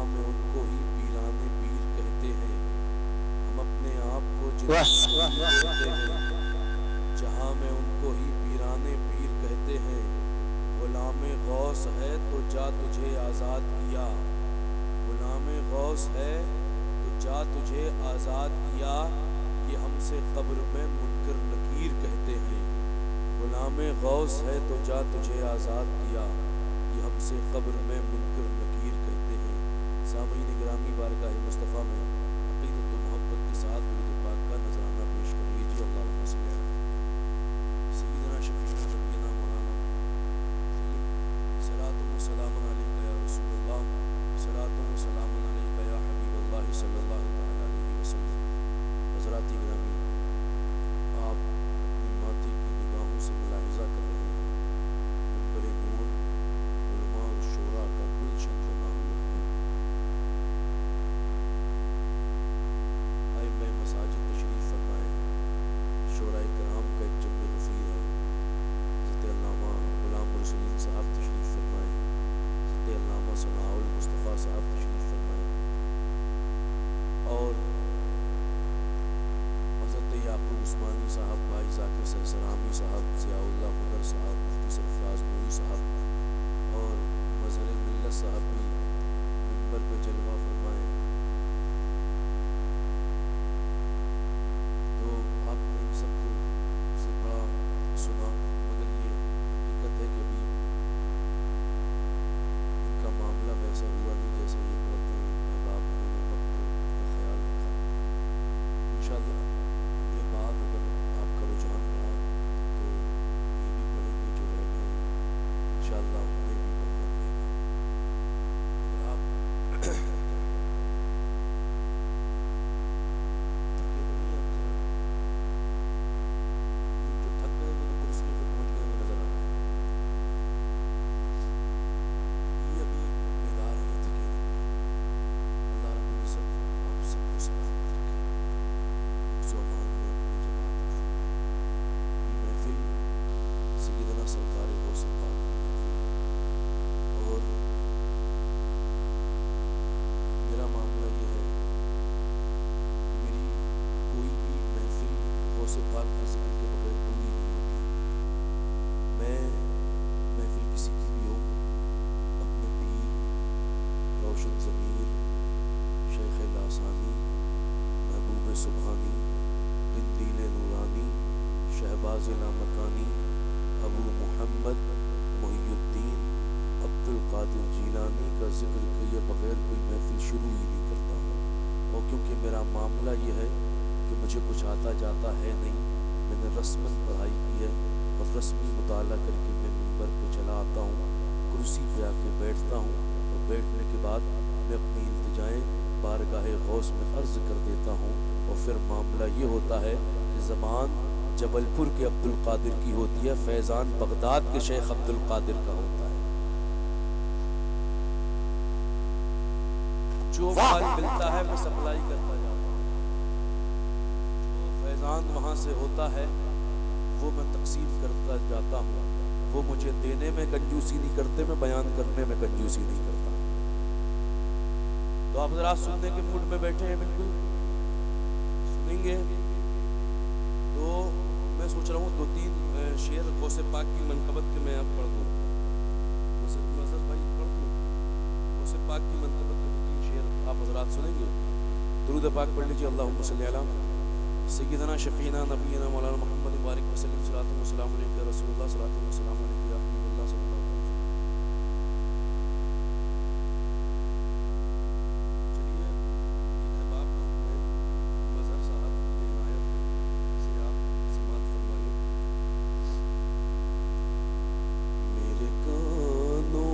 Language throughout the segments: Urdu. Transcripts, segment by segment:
جہاں میں ان کو ہی پیرانے پیر کہتے ہیں، ہم اپنے آپ کو جن دیتے ہیں، جہاں میں ان کو ہی پیرانے پیر کہتے ہیں، غلام غوث ہے تو جا تجھے آزاد کیا، غلام غوث ہے تو جا تجھے آزاد کیا، یہ ہم سے قبر میں منکر نکیر کہتے ہیں، غلام غوث ہے تو جا تجھے آزاد کیا، یہ ہم سے قبر میں منکر نکیر کہتے ہیں۔ سامعین گرامی، بارگاہ مصطفیٰ میں عقیدت و محبت کے ساتھ درود پاک کا نذرانہ پیش کر لیجیے۔ اللہم صلی علی سیدنا شفیعنا نبینا مولانا صلاۃ و سلام علیک یا رسول اللہ، صلاۃ و سلام علیک یا حبیب اللہ صلی اللہ تعالی علیہ وسلم۔ حضرات گرامی، آپ اپنی ماتھی کی نگاہوں سے ملاحظہ کر رہے ہیں منبر نور علماء اور شورا کا گلشن بنا ہوا ہے۔ ائمہ مساجد تشریف فرمائیں، شورائے کرام کا ایک جمع غفیر ہے، حضرت علامہ غلام رسولین صاحب تشریف فرمائیں، حضرت علامہ ثناء المصطفیٰ صاحب تشریف فرمائیں، اور حضرت یعقوب عثمانی صاحب، بھائی ذاکر سرسرامی صاحب، ضیاء اللہ مدر صاحب، مفتی سرفراز نوری صاحب اور مظہر ملت صاحب بھی منبر پہ جلوہ فرمائیں۔ تو آپ نے ان سب کو سے بڑا سنا، مگر یہ حقیقت ہے کہ ابھی ان کا معاملہ ویسا ہوا نہیں جیسے یہ پڑھتے ہیں۔ اب آپ نے وقت کا خیال رکھا، انشاءاللہ یہ بات اگر آپ کا رجحان رہا تو یہ بھی پڑھیں گے، جو رہ گئے انشاءاللہ انہیں بھی موقع ملے گا۔ اگر آپ تھکے تو نہیں، آپ ذرا جو تھک گئے وہ تو کرسی پہ پہنچ گئے ہوئے نظر آ رہے ہیں، یہ ابھی بیدار ہیں، یہ تھکے نہیں ہیں۔ اللہ رب العزت آپ سب کو سلامت رکھے، حفظ و امان میں اپنی جماعت رکھے۔ یہ محفل سیدنا سرکار غوث پاک کی محفل ہے، اور میرا معاملہ یہ ہے کہ میری کوئی بھی محفل غوث پاک کے ذکر کے بغیر پوری نہیں ہوتی۔ میں محفل کسی کی بھی ہو، اپنے پیر روشن ضمیر شیخ لاسانی محبوب سبحانی قندیل نورانی شہباز لامکانی ابو محمد محی الدین عبد القادر جیلانی کا ذکر کیے بغیر کوئی محفل شروع ہی نہیں کرتا ہوں، اور کیونکہ میرا معاملہ یہ ہے کہ مجھے کچھ آتا جاتا ہے نہیں، میں نے رسماً پڑھائی کی ہے اور رسمی مطالعہ کر کے میں منبر پہ چلا آتا ہوں، کرسی پہ آ کے بیٹھتا ہوں، اور بیٹھنے کے بعد میں اپنی التجائیں بارگاہ غوث میں عرض کر دیتا ہوں، اور پھر معاملہ یہ ہوتا ہے کہ زبان جبل پور کے عبد القادر کی ہوتی ہے، فیضان بغداد کے شیخ عبد القادر کا ہوتا ہے۔ جو مال ملتا ہے میں سپلائی کرتا جاتا ہوں، جو فیضان وہاں سے ہوتا ہے وہ میں تقسیم کرتا جاتا ہوں، وہ مجھے دینے میں کنجوسی نہیں کرتے، میں بیان کرنے میں کنجوسی نہیں کرتا۔ تو آپ ذرا سننے کے موڈ میں بیٹھے ہیں، بالکل سنیں گے؟ تو میں سوچ رہا ہوں 2-3 شعر غوث پاک کی منقبت کے میں اب پڑھ دوں، مظہر بھائی پڑھ دوں غوث پاک کی منقبت کے 2-3 شعر آپ حضرات سنیں گے۔ درود پاک پڑھ لیجیے۔ اللہم صلی علی سیدنا شفیعنا نبینا مولانا محمد بارک وسلم، صلاۃ و سلام علیک یا رسول اللہ، صلاۃ و سلام علیک یا حبیب اللہ صلی اللہ علیہ وسلم۔ چلیے ایک احباب کا حکم ہے، مظہر صاحب کی عنایت ہے، اسے آپ سماعت فرمائیں۔ میرے کانوں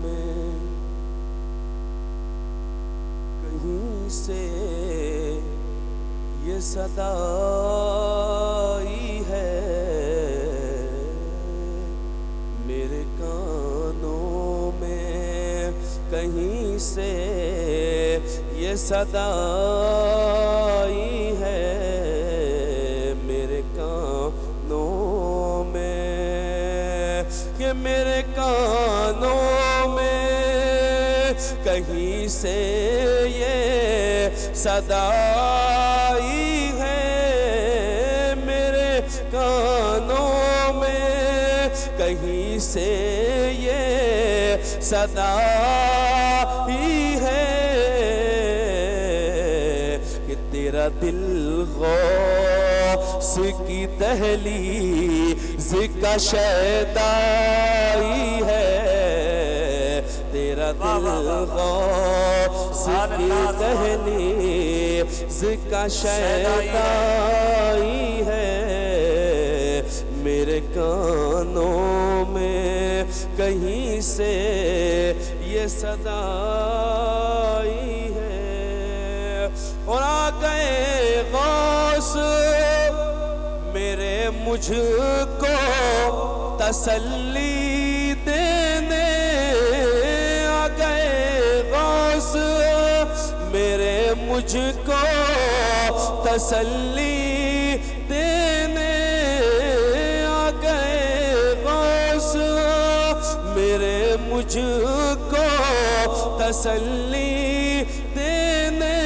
میں کہیں سے یہ صدا آئی ہے، میرے کانوں میں کہیں سے یہ صدا آئی ہے، میرے کانوں میں، کہ میرے کانوں میں کہیں سے یہ صدا آئی ہے میرے کانوں میں، کہیں سے یہ صدا آئی ہے کہ تیرا دل غوث کی دہلیز کا شیدائی ہے، تیرا دل غوث کی دہلیز کا شیدائی ہے، میرے کانوں میں کہیں سے یہ صدا آئی ہے۔ اور آ گئے غوث میرے مجھ کو تسلی دینے، آ گئے غوث میرے مجھ کو تسلی دینے، آ گئے غوث میرے مجھ کو تسلی دینے،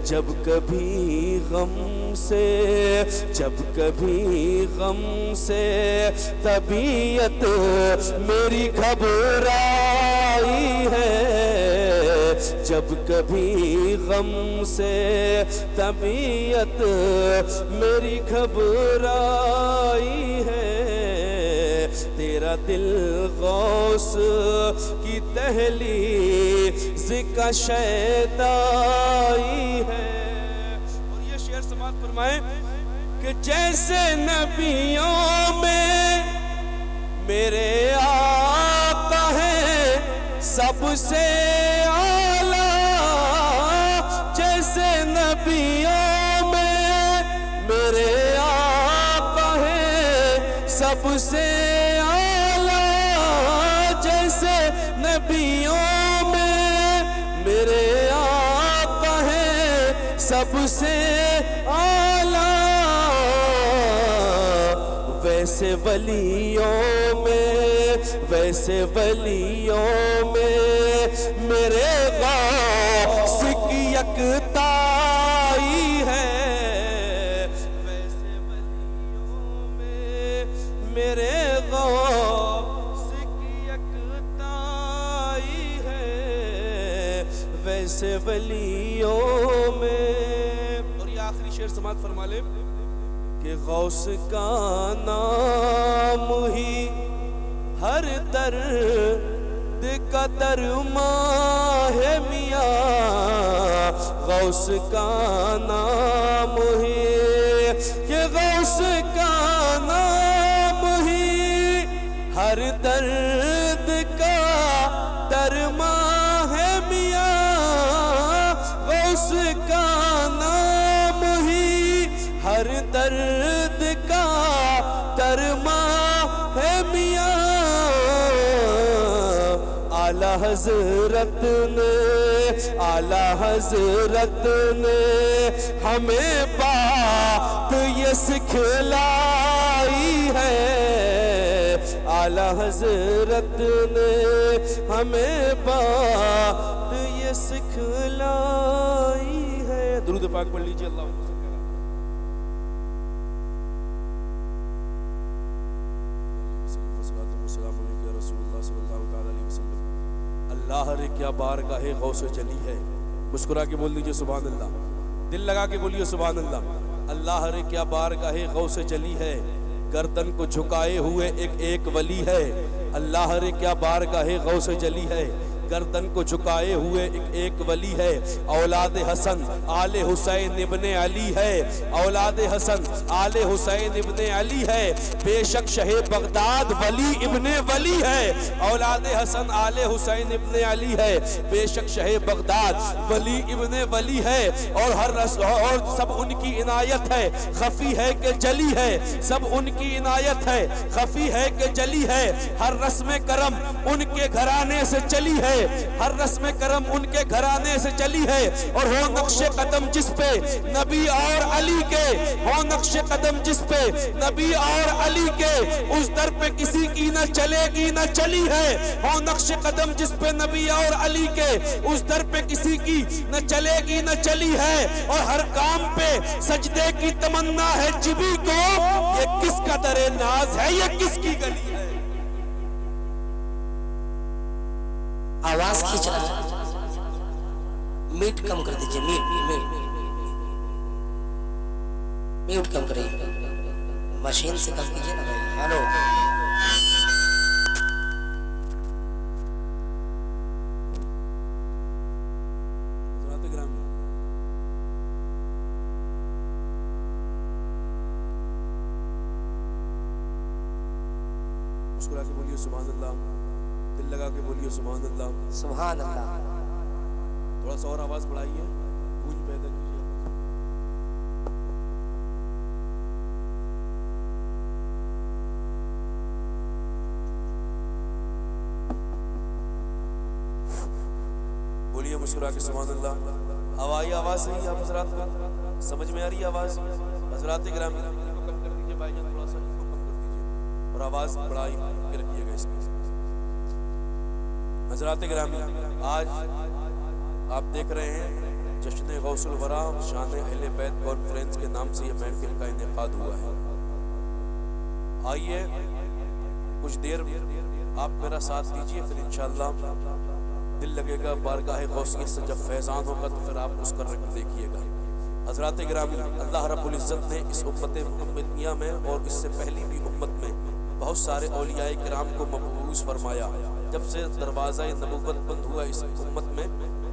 جب کبھی غم سے، جب کبھی غم سے طبیعت میری گھبرائی ہے، جب کبھی غم سے طبیعت میری گھبرائی ہے، تیرا دل غوث کی دہلیز کا شیدائی ہے۔ اور یہ شعر سماعت فرمائیں کہ جیسے نبیوں میں میرے آقا ہیں سب سے اعلیٰ، جیسے نبیوں میں میرے آقا ہیں سب سے اعلیٰ، جیسے نبیوں میں میرے آقا ہیں سب سے اعلیٰ، ویسے ولیوں میں، ویسے ولیوں میں میرے غوث کی یکتائی ہے، ویسے ولیوں میں میرے غوث کی یکتائی ہے، ویسے ولیوں میں۔ اور یہ آخری شعر سماعت فرما لیں کہ غوث کا نام ہی ہر درد کا درمان ہے میاں، غوث کا نام ہی، کہ غوث کا نام ہی ہر درد کا درمان ہے میاں، غوث کا نام ہی ہر درد کا درمان ہے میاں، اعلیٰ حضرت نے، اعلیٰ حضرت نے ہمیں بات یہ سکھلائی ہے، اعلیٰ حضرت نے ہمیں بات یہ سکھلائی ہے۔ درود پاک پڑھ لیجیے۔ اللہ اللہ رے کیا بارگاہ غوث جلی ہے، مسکرا کے بول دیجئے سبحان اللہ، دل لگا کے بولیے سبحان اللہ۔ اللہ رے کیا بارگاہ غوث جلی ہے، گردن کو جھکائے ہوئے ایک ایک ولی ہے، اللہ رے کیا بارگاہ غوث جلی ہے، گردن کو جھکائے ہوئے ایک ایک ولی ہے، اولاد حسن آل حسین ابن علی ہے، اولاد حسن آل حسین ابن علی ہے، بے شک شہ بغداد ولی ابن ولی ہے، اولاد حسن آل حسین ابن علی ہے، بے شک شہ بغداد ولی ابن ولی ہے، اور اور سب ان کی عنایت ہے، خفی ہے کہ جلی ہے، سب ان کی عنایت ہے، خفی ہے کہ جلی ہے، ہر رسم کرم ان کے گھرانے سے چلی ہے، ہر رسم کرم ان کے گھرانے سے چلی ہے، اور ہو نقش قدم جس پہ نبی اور علی کے، ہو نقش قدم جس پہ نبی اور علی کے، اس در پہ کسی کی نہ چلے گی نہ چلی ہے، ہو نقش قدم جس پہ نبی اور علی کے، اس در پہ کسی کی نہ چلے گی نہ چلی ہے، اور ہر کام پہ سجدے کی تمنا ہے جبی کو، یہ کس کا در ناز ہے، یہ کس کی گلی ہے۔ آواز کھینچ رہا ہے، میٹ کم کر دیجئے، میوٹ کم کریے، مشین سے کم کیجئے نا بھائی۔ ہلو حضرات گرامی، مسکرا کے بولیے سبحان اللہ، دل لگا کے بولیے سبحان اللہ، سبحان اللہ۔ تھوڑا سا اور آواز بڑھائیے، گونج پیدا کیجیے۔ بولیے مسکرا کے سبحان اللہ۔ ہوائی آواز صحیح ہے آپ حضرات کو سمجھ میں آ رہی ہے آواز؟ حضرات گرامی کو کم کر دیجیے بھائی جان، تھوڑا سا اس کو کم کر دیجیے اور آواز بڑھائی کے رکھیے گا اس میں۔ حضرات گرامی، آج آپ دیکھ رہے ہیں جشن غوث الورا شان اہل بیت کانفرنس کے نام سے یہ محفل کا انعقاد ہوا ہے۔ آئیے کچھ دیر آپ میرا ساتھ دیجیے، پھر انشاءاللہ دل لگے گا بارگاہ غوثیت سے جب فیضان ہوگا تو پھر آپ اس کا رنگ دیکھیے گا۔ حضرات گرامی، اللہ رب العزت نے اس امت محمدیہ میں اور اس سے پہلی بھی امت میں بہت سارے اولیاء کرام کو مبعوث فرمایا۔ جب سے دروازہ نبوت بند ہوا اس امت میں،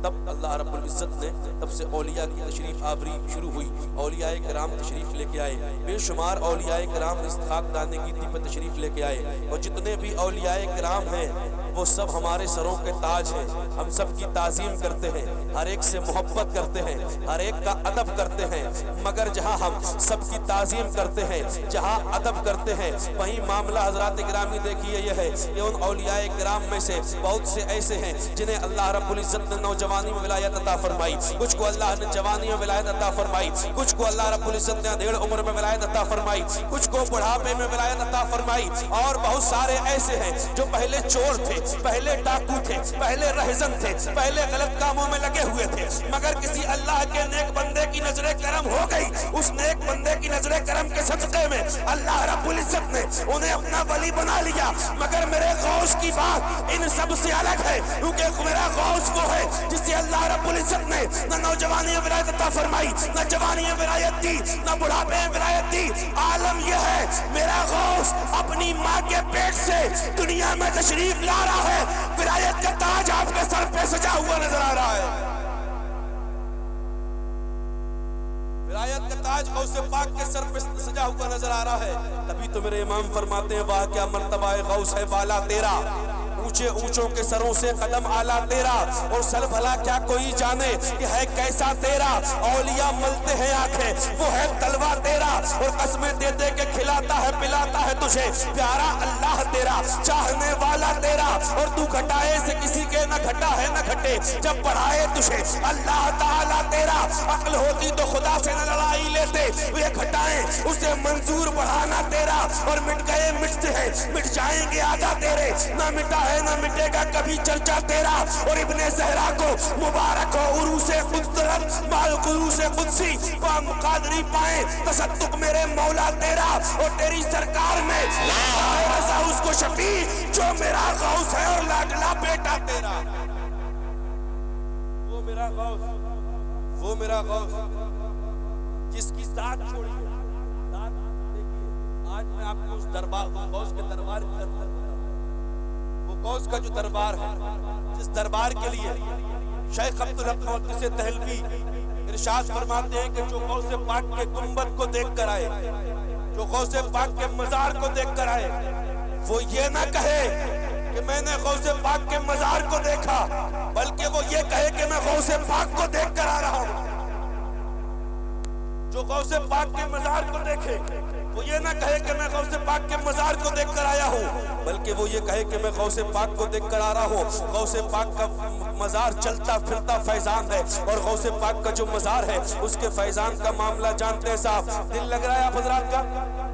تب اللہ رب العزت نے تب سے اولیاء کی تشریف آوری شروع ہوئی، اولیاء کرام تشریف لے کے آئے، بے شمار اولیاء کرام اس خاکدان گیتی پر تشریف لے کے آئے، اور جتنے بھی اولیاء کرام ہیں وہ سب ہمارے سروں کے تاج ہیں، ہم سب کی تعظیم کرتے ہیں، ہر ایک سے محبت کرتے ہیں، ہر ایک کا ادب کرتے ہیں، مگر جہاں ہم سب کی تعظیم کرتے ہیں، جہاں ادب کرتے ہیں، وہیں معاملہ حضرات گرامی دیکھیے یہ ہے کہ ان اولیاء کرام میں سے بہت سے ایسے ہیں جنہیں اللہ رب العزت نے نوجوانی میں ولایت عطا فرمائی، کچھ کو اللہ نے جوانی میں ولایت عطا فرمائی، کچھ کو اللہ رب العزت نے ادھیڑ عمر میں ولایت عطا فرمائی، کچھ کو بڑھاپے میں ولایت عطا فرمائی، اور بہت سارے ایسے ہیں جو پہلے چور تھے، پہلے ڈاکو تھے، پہلے رہزن تھے، پہلے غلط کاموں میں لگے ہوئے تھے، مگر کسی اللہ کے نیک بندے کی نظر کرم ہو گئی، اس نیک بندے کی نظر کرم کے صدقے میں اللہ رب العزت نے انہیں اپنا ولی بنا لیا۔ مگر میرے غوث کی بات ان سب سے الگ ہے، کیونکہ میرا غوث وہ ہے جسے اللہ رب العزت نے نہ نوجوانی میں ولایت عطا فرمائی، نہ جوانی میں ولایت دی، نہ بڑھاپے میں ولایت دی۔ عالم یہ ہے میرا غوث اپنی ماں کے پیٹ سے دنیا میں تشریف لا رہا ہے، ولایت کا تاج آپ کے سر پہ سجا ہوا نظر آ رہا ہے، ولایت کا تاج غوث پاک کے سر پہ سجا ہوا نظر آ رہا ہے۔ تبھی تو میرے امام فرماتے ہیں واہ کیا مرتبہ غوث ہے بالا تیرا، اونچے اونچوں کے سروں سے قدم آلا تیرا، اور سر بھلا کیا کوئی جانے کہ ہے کیسا تیرا، اولیاء ملتے ہیں آنکھیں وہ ہے تلوا تیرا، اور قسمیں دے دے کے کھلاتا ہے پلاتا ہے تجھے پیارا اللہ تیرا، چاہنے والا تیرا، اور تو گھٹائے سے کسی کے نہ گھٹا ہے نہ گھٹے، جب بڑھائے تجھے اللہ تعالیٰ تیرا، عقل ہوتی تو خدا سے نہ لڑائی لیتے، یہ گھٹائیں اسے منظور بڑھانا تیرا، اور مٹ گئے مٹتے ہیں مٹ جائیں گے آدھا تیرے، نہ مٹا ہے نہ مٹے گا کبھی چرچا تیرا، اور ابن زہرا کو مبارک ہو عروس قدرت مال قروس قدسی قادری پائیں تصدق میرے مولا تیرا، اور تیری سرکار میں رضا اس کو شفیع جو میرا غوث ہے اور لاڈلا بیٹا تیرا، وہ میرا غوث، وہ میرا غوث جس کی ذات چھوڑیے، ذات دیکھیے۔ آج میں آپ کو اس دربار غوث کے دربار کی طرف وہ غوث کا جو دربار ہے، جس دربار کے لیے شیخ عبدالحق محدث دہلوی ارشاد فرماتے ہیں کہ جو غوث پاک کے گنبد کو دیکھ کر آئے، جو غوث پاک کے مزار کو دیکھ کر آئے، وہ یہ نہ کہے کہ میں نے غوث پاک کے مزار کو دیکھا، بلکہ وہ یہ کہے کہ میں غوث پاک کو دیکھ کر آ رہا ہوں۔ جو غوث پاک کے مزار کو دیکھے وہ یہ نہ کہے کہ میں غوث پاک کے مزار کو دیکھ کر آیا ہوں، بلکہ وہ یہ کہے کہ میں غوث پاک کو دیکھ کر آ رہا ہوں۔ غوث پاک کا مزار چلتا پھرتا فیضان ہے، اور غوث پاک کا جو مزار ہے اس کے فیضان کا معاملہ جانتے ہیں صاحب۔ دل لگ رہا ہے آپ حضرات کا؟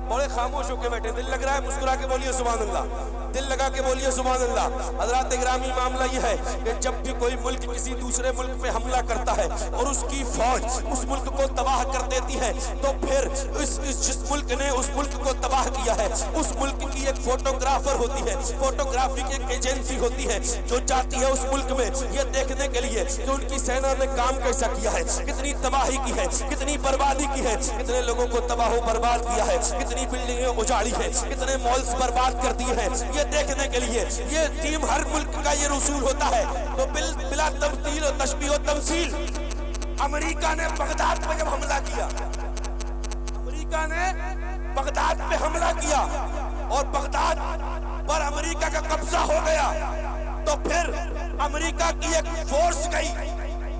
بڑے خاموش ہو کے بیٹھے، دل لگ رہا ہے؟ مسکرا کے بولیے سبحان اللہ، دل لگا کے بولیے سبحان اللہ۔ حضرات اکرامی معاملہ یہ ہے کہ جب بھی کوئی ملک کسی دوسرے ملک پہ حملہ کرتا ہے اور اس کی فوج اس ملک کو تباہ کر دیتی ہے، تو پھر جس ملک نے اس ملک کو تباہ کیا ہے اس ملک کی ایک فوٹوگرافر ہوتی ہے، فوٹوگرافی کی ایک ایجنسی ہوتی ہے جو جاتی ہے اس ملک میں یہ دیکھنے کے لیے کہ ان کی سینا نے کام کیسا کیا ہے، کتنی تباہی کی ہے، کتنی بربادی کی ہے، کتنے لوگوں کو تباہ و برباد کیا ہے، کتنی بلڈنگیں اجاڑی ہے، کتنے مالز برباد کر دیے ہیں، یہ دیکھنے کے لیے یہ ٹیم ہر ملک کا یہ رسول ہوتا ہے۔ تو بلا تمثیل و تشبیہ و تمثیل امریکہ نے بغداد پہ جب حملہ کیا، امریکہ نے بغداد پہ حملہ کیا اور بغداد پر امریکہ کا قبضہ ہو گیا، تو پھر امریکہ کی ایک فورس گئی،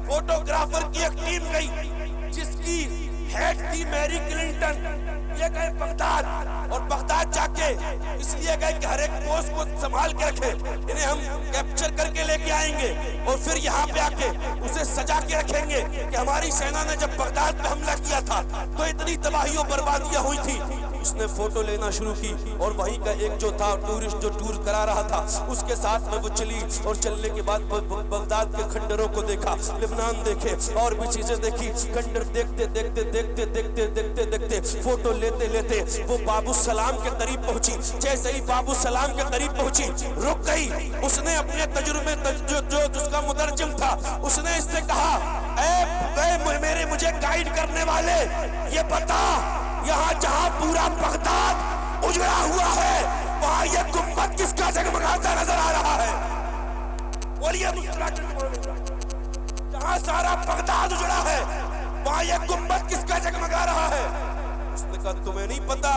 فوٹوگرافر کی ایک ٹیم گئی جس کی ہیڈ تھی میری کلنٹن، یہ گئے بغداد، اور بغداد جا کے اس لیے گئے کہ ہر ایک پوسٹ کو سنبھال کے رکھے، انہیں ہم کیپچر کر کے لے کے آئیں گے اور پھر یہاں پہ آ کے اسے سجا کے رکھیں گے کہ ہماری سینا نے جب بغداد پہ حملہ کیا تھا تو اتنی تباہی و بربادیاں ہوئی تھی۔ اس نے فوٹو لینا شروع کی اور وہیں کا ایک جو تھا ٹورسٹ جو ٹور کرا رہا تھا اس کے ساتھ میں وہ چلی، اور چلنے کے بعد بغداد کے کھنڈروں کو دیکھا، لبنان دیکھے اور بھی چیزیں دیکھی، کھنڈر دیکھتے دیکھتے دیکھتے دیکھتے دیکھتے دیکھتے فوٹو لیتے لیتے وہ بابو السلام کے قریب پہنچی۔ جیسے ہی بابو السلام کے قریب پہنچی رک گئی، اس نے اپنے تجربے جو جس کا مترجم تھا اس نے اس سے کہا، اے میرے مجھے گائیڈ کرنے والے، یہ بتا یہاں جہاں پورا بغداد اجڑا ہوا ہے وہاں یہ گنبد کس کا جگمگاتا نظر آ رہا ہے؟ بولیے مسکرا کے بولیے، جہاں سارا بغداد اجڑا ہے وہاں یہ گنبد کس کا جگمگا رہا ہے؟ اس نے کہا تمہیں نہیں پتا؟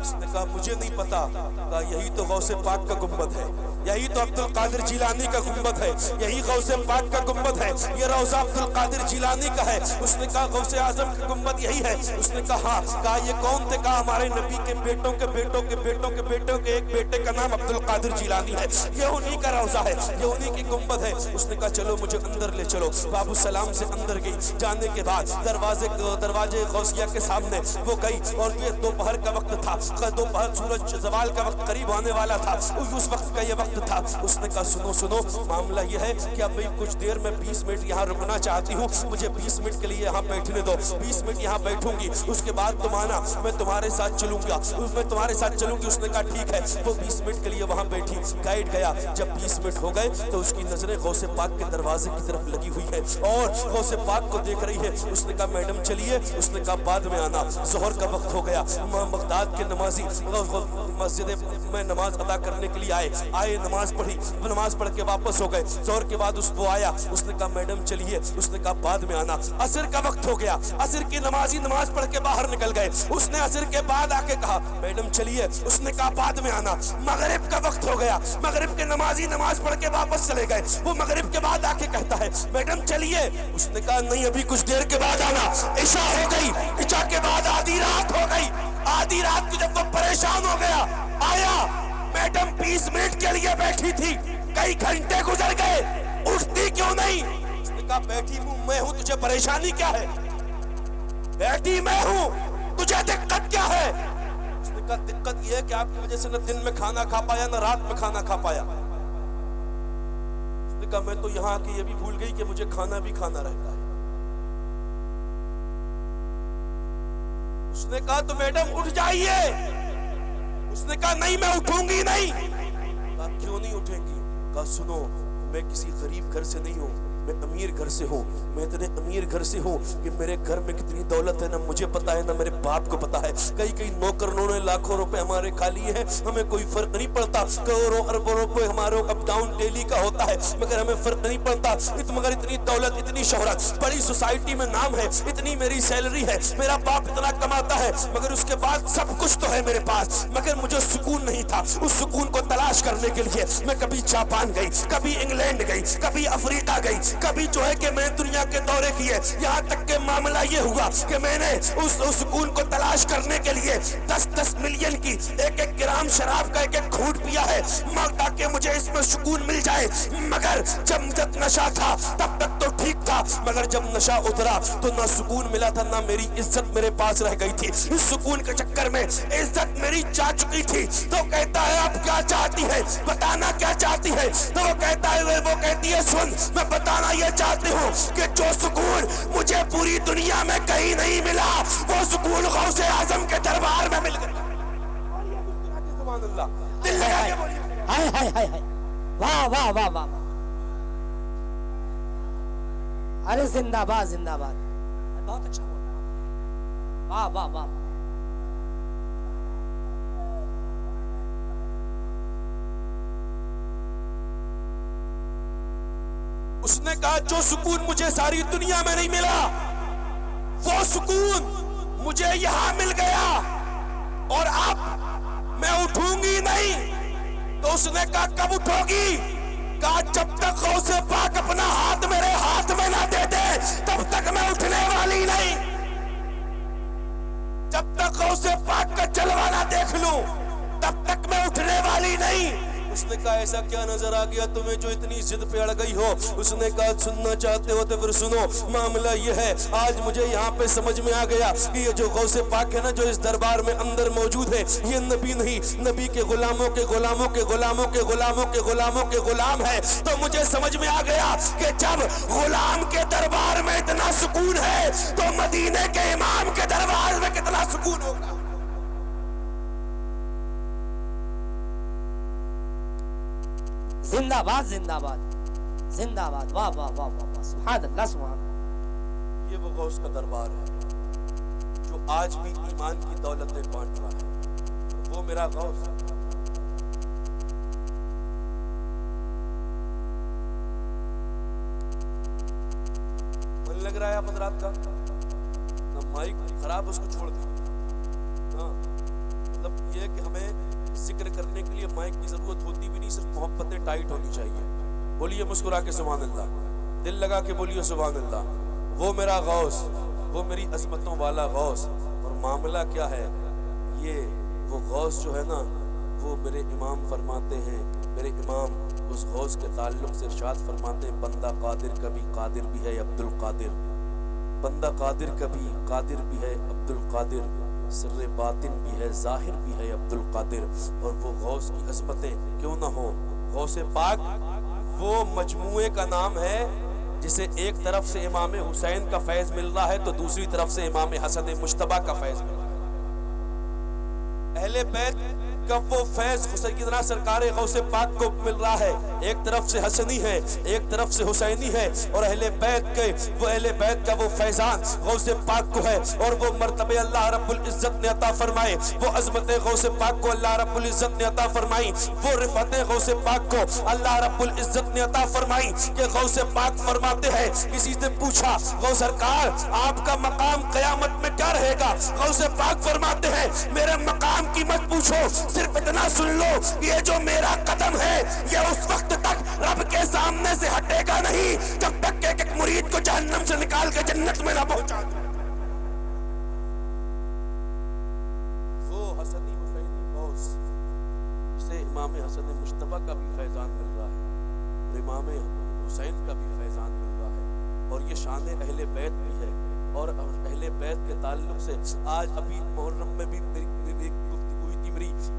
اس نے کہا مجھے نہیں پتا۔ کہا یہی تو غوث پاک کا گنبد ہے، یہی تو عبد القادر جیلانی کا گنبد ہے، یہی غوث پاک کا گنبد ہے، یہ روضہ عبد القادر جیلانی کا ہے۔ اس نے کہا غوث اعظم کا گنبد یہی ہے؟ اس نے کہا ہاں۔ کہا یہ کون تھے؟ کہا ہمارے نبی کے بیٹوں کے بیٹوں کے بیٹوں کے بیٹوں کے ایک بیٹے کا نام عبد القادر جیلانی ہے، یہ انہی کا روضہ ہے، یہ انہی کی گنبد ہے۔ اس نے کہا چلو مجھے اندر لے چلو۔ بابو السلام سے اندر گئی، جانے کے بعد دروازے غوثیہ کے سامنے وہ گئی، اور یہ دوپہر کا وقت تھا، دوپہر سورج زوال کا وقت قریب آنے والا تھا، اس وقت کا یہ وقت تھا۔ اس نے کہا سنو معاملہ یہ ہے کہ اب میں کچھ دیر میں 20 منٹ یہاں رکنا چاہتی ہوں، مجھے 20 منٹ کے لیے یہاں بیٹھنے دو، 20 منٹ یہاں بیٹھوں گی، اس کے بعد تم آنا، میں تمہارے ساتھ چلوں گا، میں تمہارے ساتھ چلوں گی۔ اس نے کہا ٹھیک ہے۔ وہ 20 منٹ کے لیے وہاں بیٹھی، گائیڈ گیا۔ جب 20 منٹ ہو گئے تو اس کی نظریں غوث پاک کے دروازے کی طرف لگی ہوئی ہے اور غوث پاک کو دیکھ رہی ہے۔ اس نے کہا میڈم چلیے۔ اس نے کہا بعد میں آنا، ظہر کا وقت ہو گیا۔ بغداد کے نمازی مسجد میں نماز ادا کرنے کے لیے آئے، نماز پڑھی، نماز پڑھ کے واپس ہو گئے۔ ظہر کے بعد وہ آیا، اس نے کہا میڈم چلیے۔ اس نے کہا بعد میں آنا۔ عصر کا وقت ہو گیا، عصر کی نمازی نماز پڑھ کے باہر نکل گئے۔ اس نے عصر کے بعد آ کے کہا میڈم چلیے۔ اس نے کہا بعد میں آنا۔ مغرب کا وقت ہو گیا، مغرب کے نمازی نماز پڑھ کے واپس چلے گئے۔ وہ مغرب کے بعد آ کے کہتا ہے میڈم چلیے۔ اس نے کہا نہیں ابھی کچھ دیر کے بعد آنا۔ عشاء ہو گئی، عشاء کے بعد آدھی رات ہو گئی۔ آدھی رات کو جب وہ پریشان ہو گیا آیا، میڈم 20 منٹ کے لیے بیٹھی تھی، کئی گھنٹے گزر گئے، اٹھتی کیوں نہیں؟ اس نے کہا بیٹھی میں ہوں، تجھے پریشانی کیا ہے؟ بیٹھی میں ہوں، تجھے دقت کیا ہے؟ اس نے کہا دقت یہ ہے کہ آپ کی وجہ سے نہ دن میں کھانا کھا پایا نہ رات میں کھانا کھا پایا۔ اس نے کہا میں تو یہاں آ کے یہ بھی بھول گئی کہ مجھے کھانا بھی کھانا رہتا ہے۔ اس نے کہا تو میڈم اٹھ جائیے۔ اس نے کہا نہیں میں اٹھوں گی نہیں۔ کہا کیوں نہیں اٹھیں گی؟ کہا سنو میں کسی غریب گھر سے نہیں ہوں، میں امیر گھر سے ہوں، میں اتنے امیر گھر سے ہوں کہ میرے گھر میں کتنی دولت ہے نہ مجھے پتا ہے نہ میرے باپ کو پتا ہے۔ کئی نوکروں نے لاکھوں روپے ہمارے کھا لیے ہیں، ہمیں کوئی فرق نہیں پڑتا، کروڑوں اربوں روپے ہمارے اپ ڈاؤن ڈیلی کا ہوتا ہے مگر ہمیں فرق نہیں پڑتا۔ مگر اتنی دولت، اتنی شہرت، بڑی سوسائٹی میں نام ہے، اتنی میری سیلری ہے، میرا باپ اتنا کماتا ہے، مگر اس کے بعد سب کچھ تو ہے میرے پاس، مگر مجھے سکون نہیں تھا۔ اس سکون کو تلاش کرنے کے لیے میں کبھی جاپان گئی، کبھی انگلینڈ گئی، کبھی افریقہ گئی، کبھی جو ہے کہ میں دنیا کے دورے کیے، یہاں تک کہ معاملہ یہ ہوا کہ میں نے اس سکون کو تلاش کرنے کے لیے 10 ملین کی ایک گرام شراب کا ایک گھونٹ پیا ہے تاکہ مجھے اس میں سکون مل جائے، مگر جب تک نشہ تھا تب تک تو ٹھیک تھا، مگر جب نشہ اترا تو نہ سکون ملا تھا نہ میری عزت میرے پاس رہ گئی تھی، اس سکون کے چکر میں عزت میری جا چکی تھی۔ تو کہتا ہے اب کیا چاہتی ہے، بتانا کیا چاہتی ہے؟ تو وہ کہتا ہے، وہ کہتی ہے سن، میں بتانا یہ چاہتی ہوں کہ جو سکون مجھے پوری دنیا میں کہیں نہیں ملا وہ سکون غوث اعظم کے دربار میں مل گیا۔ سبحان اللہ، دل لگا کے بولیے ہائے ہائے ہائے ہائے، واہ واہ واہ واہ، ارے زندہ باد زندہ باد، بہت اچھا بولا، واہ واہ واہ۔ اس نے کہا جو سکون مجھے ساری دنیا میں نہیں ملا وہ سکون مجھے یہاں مل گیا اور اب میں اٹھوں گی نہیں۔ تو اس نے کہا کب اٹھو گی؟ کہا جب تک غوث پاک اپنا ہاتھ میرے ہاتھ میں نہ دے دے تب تک میں اٹھنے والی نہیں، جب تک غوث پاک کا جلوہ نہ دیکھ لوں تب تک میں اٹھنے والی نہیں۔ اس نے کہا ایسا کیا نظر آ گیا تمہیں جو اتنی ضد پہ اڑ گئی ہو؟ اس نے کہا سننا چاہتے ہو تو پھر سنو، معاملہ یہ ہے آج مجھے یہاں پہ سمجھ میں آ گیا کہ یہ جو غوث پاک ہے نا جو اس دربار میں اندر موجود ہے یہ نبی نہیں، نبی کے غلاموں کے غلاموں کے غلاموں کے غلاموں کے غلاموں کے غلام ہے۔ تو مجھے سمجھ میں آ گیا کہ جب غلام کے دربار میں اتنا سکون ہے تو مدینے کے امام کے دربار میں کتنا سکون ہوگا۔ زندہ باد زندہ باد زندہ باد، واہ واہ واہ واہ، سبحان اللہ سبحان اللہ۔ یہ وہ غوث کا دربار ہے جو آج بھی ایمان کی دولتیں بانٹ رہا ہے، وہ میرا غوث۔ من لگ رہا ہے آپ حضرات کا؟ نہ مائک خراب اس کو چھوڑ دیں، ہاں مطلب یہ کہ ہمیں ذکر کرنے کے لیے مائک کی ضرورت ہوتی بھی نہیں، صرف محبتیں ٹائٹ ہونی چاہیے۔ بولیے مسکرا کے سبحان اللہ، دل لگا کے بولیے سبحان اللہ۔ وہ میرا غوث، وہ میری عظمتوں والا غوث۔ اور معاملہ کیا ہے، یہ وہ غوث جو ہے نا وہ میرے امام فرماتے ہیں، میرے امام اس غوث کے تعلق سے ارشاد فرماتے ہیں بندہ قادر کبھی قادر بھی ہے عبد القادر، بندہ قادر کبھی قادر بھی ہے عبد القادر، سر باطن بھی ہے ظاہر بھی ہے عبد القادر۔ اور وہ غوث کی عظمتیں کیوں نہ ہو، غوث پاک وہ مجموعے کا نام ہے جسے ایک طرف سے امام حسین کا فیض مل رہا ہے تو دوسری طرف سے امام حسن مجتبیٰ کا فیض مل رہا ہے۔ اہل بیت کا وہ فیض سیدنا سرکار غوث پاک کو مل رہا ہے، ایک طرف سے حسنی ہے ایک طرف سے حسینی ہے، اور اہل بیت کے وہ اہل بیت کا وہ فیضان غوث پاک کو ہے، اور وہ مرتبے اللہ رب العزت نے عطا فرمائے، وہ عظمت غوث پاک کو اللہ رب العزت نے عطا فرمائی، وہ رفعت غوث پاک کو اللہ رب العزت نے عطا فرمائی کہ غوث پاک فرماتے ہیں، کسی سے پوچھا غوث سرکار آپ کا مقام قیامت میں کیا رہے گا؟ غوث پاک فرماتے ہیں میرے مقام کی مت پوچھو، صرف اتنا سن لو یہ جو میرا قدم ہے یہ اس وقت تک رب کے سامنے سے ہٹے گا نہیں جب تک کہ ایک مرید کو جہنم سے نکال کے جنت میں نہ پہنچا دے۔ وہ حسنی حسینی غوث جسے امام حسن مجتبیٰ کا بھی فیضان مل رہا ہے اور امام حسین کا بھی فیضان مل رہا ہے، اور یہ شان اہل بیت بھی ہے۔ اور اہل بیت کے تعلق سے آج ابھی محرم میں بھی میری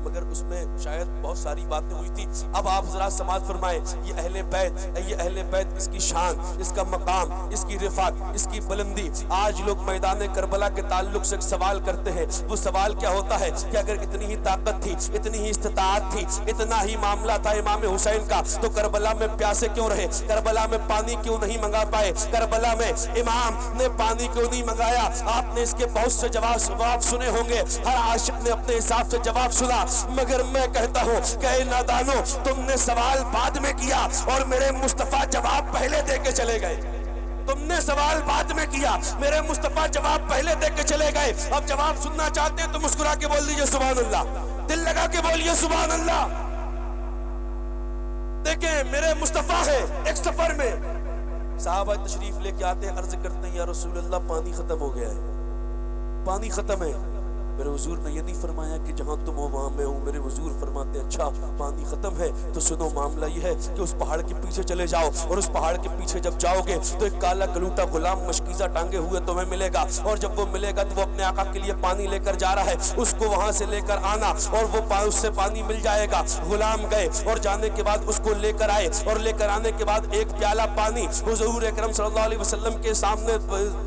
مگر اس میں شاید بہت ساری باتیں ہوئی تھی، اب آپ ذرا سماعت فرمائیں۔ یہ اہل بیت اس کی شان، اس کا مقام، اس کی رفعت، اس کی بلندی، آج لوگ میدان کربلا کے تعلق سے ایک سوال کرتے ہیں، وہ سوال کیا ہوتا ہے کہ اگر اتنی ہی طاقت تھی، اتنی ہی استطاعت تھی، اتنا ہی معاملہ تھا امام حسین کا تو کربلا میں پیاسے کیوں رہے؟ کربلا میں پانی کیوں نہیں منگا پائے؟ کربلا میں امام نے پانی کیوں نہیں منگایا؟ آپ نے اس کے بہت سے جواب سنے ہوں گے، ہر عاشق نے اپنے حساب سے جواب سنا، مگر میں کہتا ہوں کہ اے نادانو تم نے سوال بعد میں کیا اور میرے مصطفیٰ جواب پہلے دے کے چلے گئے۔ تم نے سوال بعد میں کیا، میرے مصطفیٰ جواب پہلے دے کے چلے گئے۔ اب جواب سننا چاہتے ہیں تو مسکرا کے بول دیجئے سبحان اللہ، دل لگا کے بولیے سبحان اللہ۔ دیکھیں میرے مصطفیٰ ہے ایک سفر میں صحابہ تشریف لے کے آتے ہیں، عرض کرتے ہیں یا رسول اللہ پانی ختم ہو گیا ہے، پانی ختم ہے۔ میرے حضور نے یہ نہیں فرمایا کہ جہاں تم ہو وہاں میں ہوں، میرے حضور فرماتے ہیں اچھا پانی ختم ہے تو سنو معاملہ یہ ہے کہ اس پہاڑ کے پیچھے چلے جاؤ، اور اس پہاڑ کے پیچھے جب جاؤ گے تو ایک کالا کلوٹا غلام مشکیزہ ٹانگے ہوئے تمہیں ملے گا، اور جب وہ ملے گا تو وہ اپنے آقا کے لیے پانی لے کر جا رہا ہے، اس کو وہاں سے لے کر آنا، اور وہ اس سے پانی مل جائے گا۔ غلام گئے اور جانے کے بعد اس کو لے کر آئے، اور لے کر آنے کے بعد ایک پیالہ پانی حضور اکرم صلی اللہ علیہ وسلم کے سامنے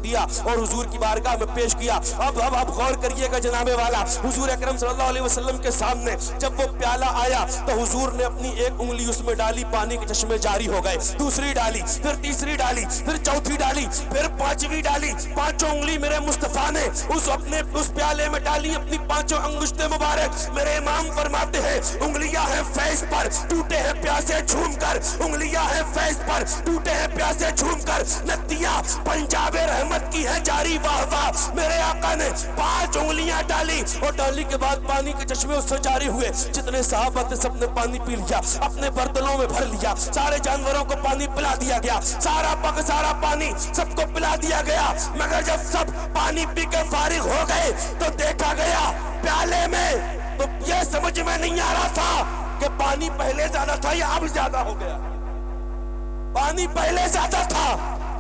دیا اور حضور کی بارگاہ میں پیش کیا۔ اب آپ غور کریے گا جناب والا، حضور اکرم صلی اللہ علیہ وسلم کے سامنے جب وہ پیالہ آیا تو حضور نے اپنی ایک انگلی اس میں ڈالی، پانی کے چشمے جاری ہو گئے، دوسری ڈالی، پھر تیسری ڈالی، پھر چوتھی ڈالی، پھر پانچویں ڈالی، پانچوں انگلی میرے مصطفیٰ نے اس پیالے میں ڈالی، اپنی پانچوں انگشتیں مبارک۔ میرے امام فرماتے ہیں انگلیاں ہیں فیض پر، ٹوٹے ہیں پیاسے جھوم کر، انگلیاں ہیں فیض پر، ٹوٹے ہیں پیاسے جھوم کر، ندیاں پنجاب رحمت کی ہے جاری، واہ واہ۔ میرے آقا نے 5 انگلیاں ڈالی، اور ڈالی کے بعد پانی کے چشمے اس سے جاری ہوئے، جتنے صحابہ تھے سب نے پانی پی لیا، اپنے برتنوں میں بھر لیا، سارے جانوروں کو پانی پلا دیا گیا، سارا پانی سب کو پلا دیا گیا۔ مگر جب سب پانی پی کے فارغ ہو گئے تو دیکھا گیا پیالے میں، تو یہ سمجھ میں نہیں آ رہا تھا کہ پانی پہلے زیادہ تھا یا اب زیادہ ہو گیا، پانی پہلے زیادہ تھا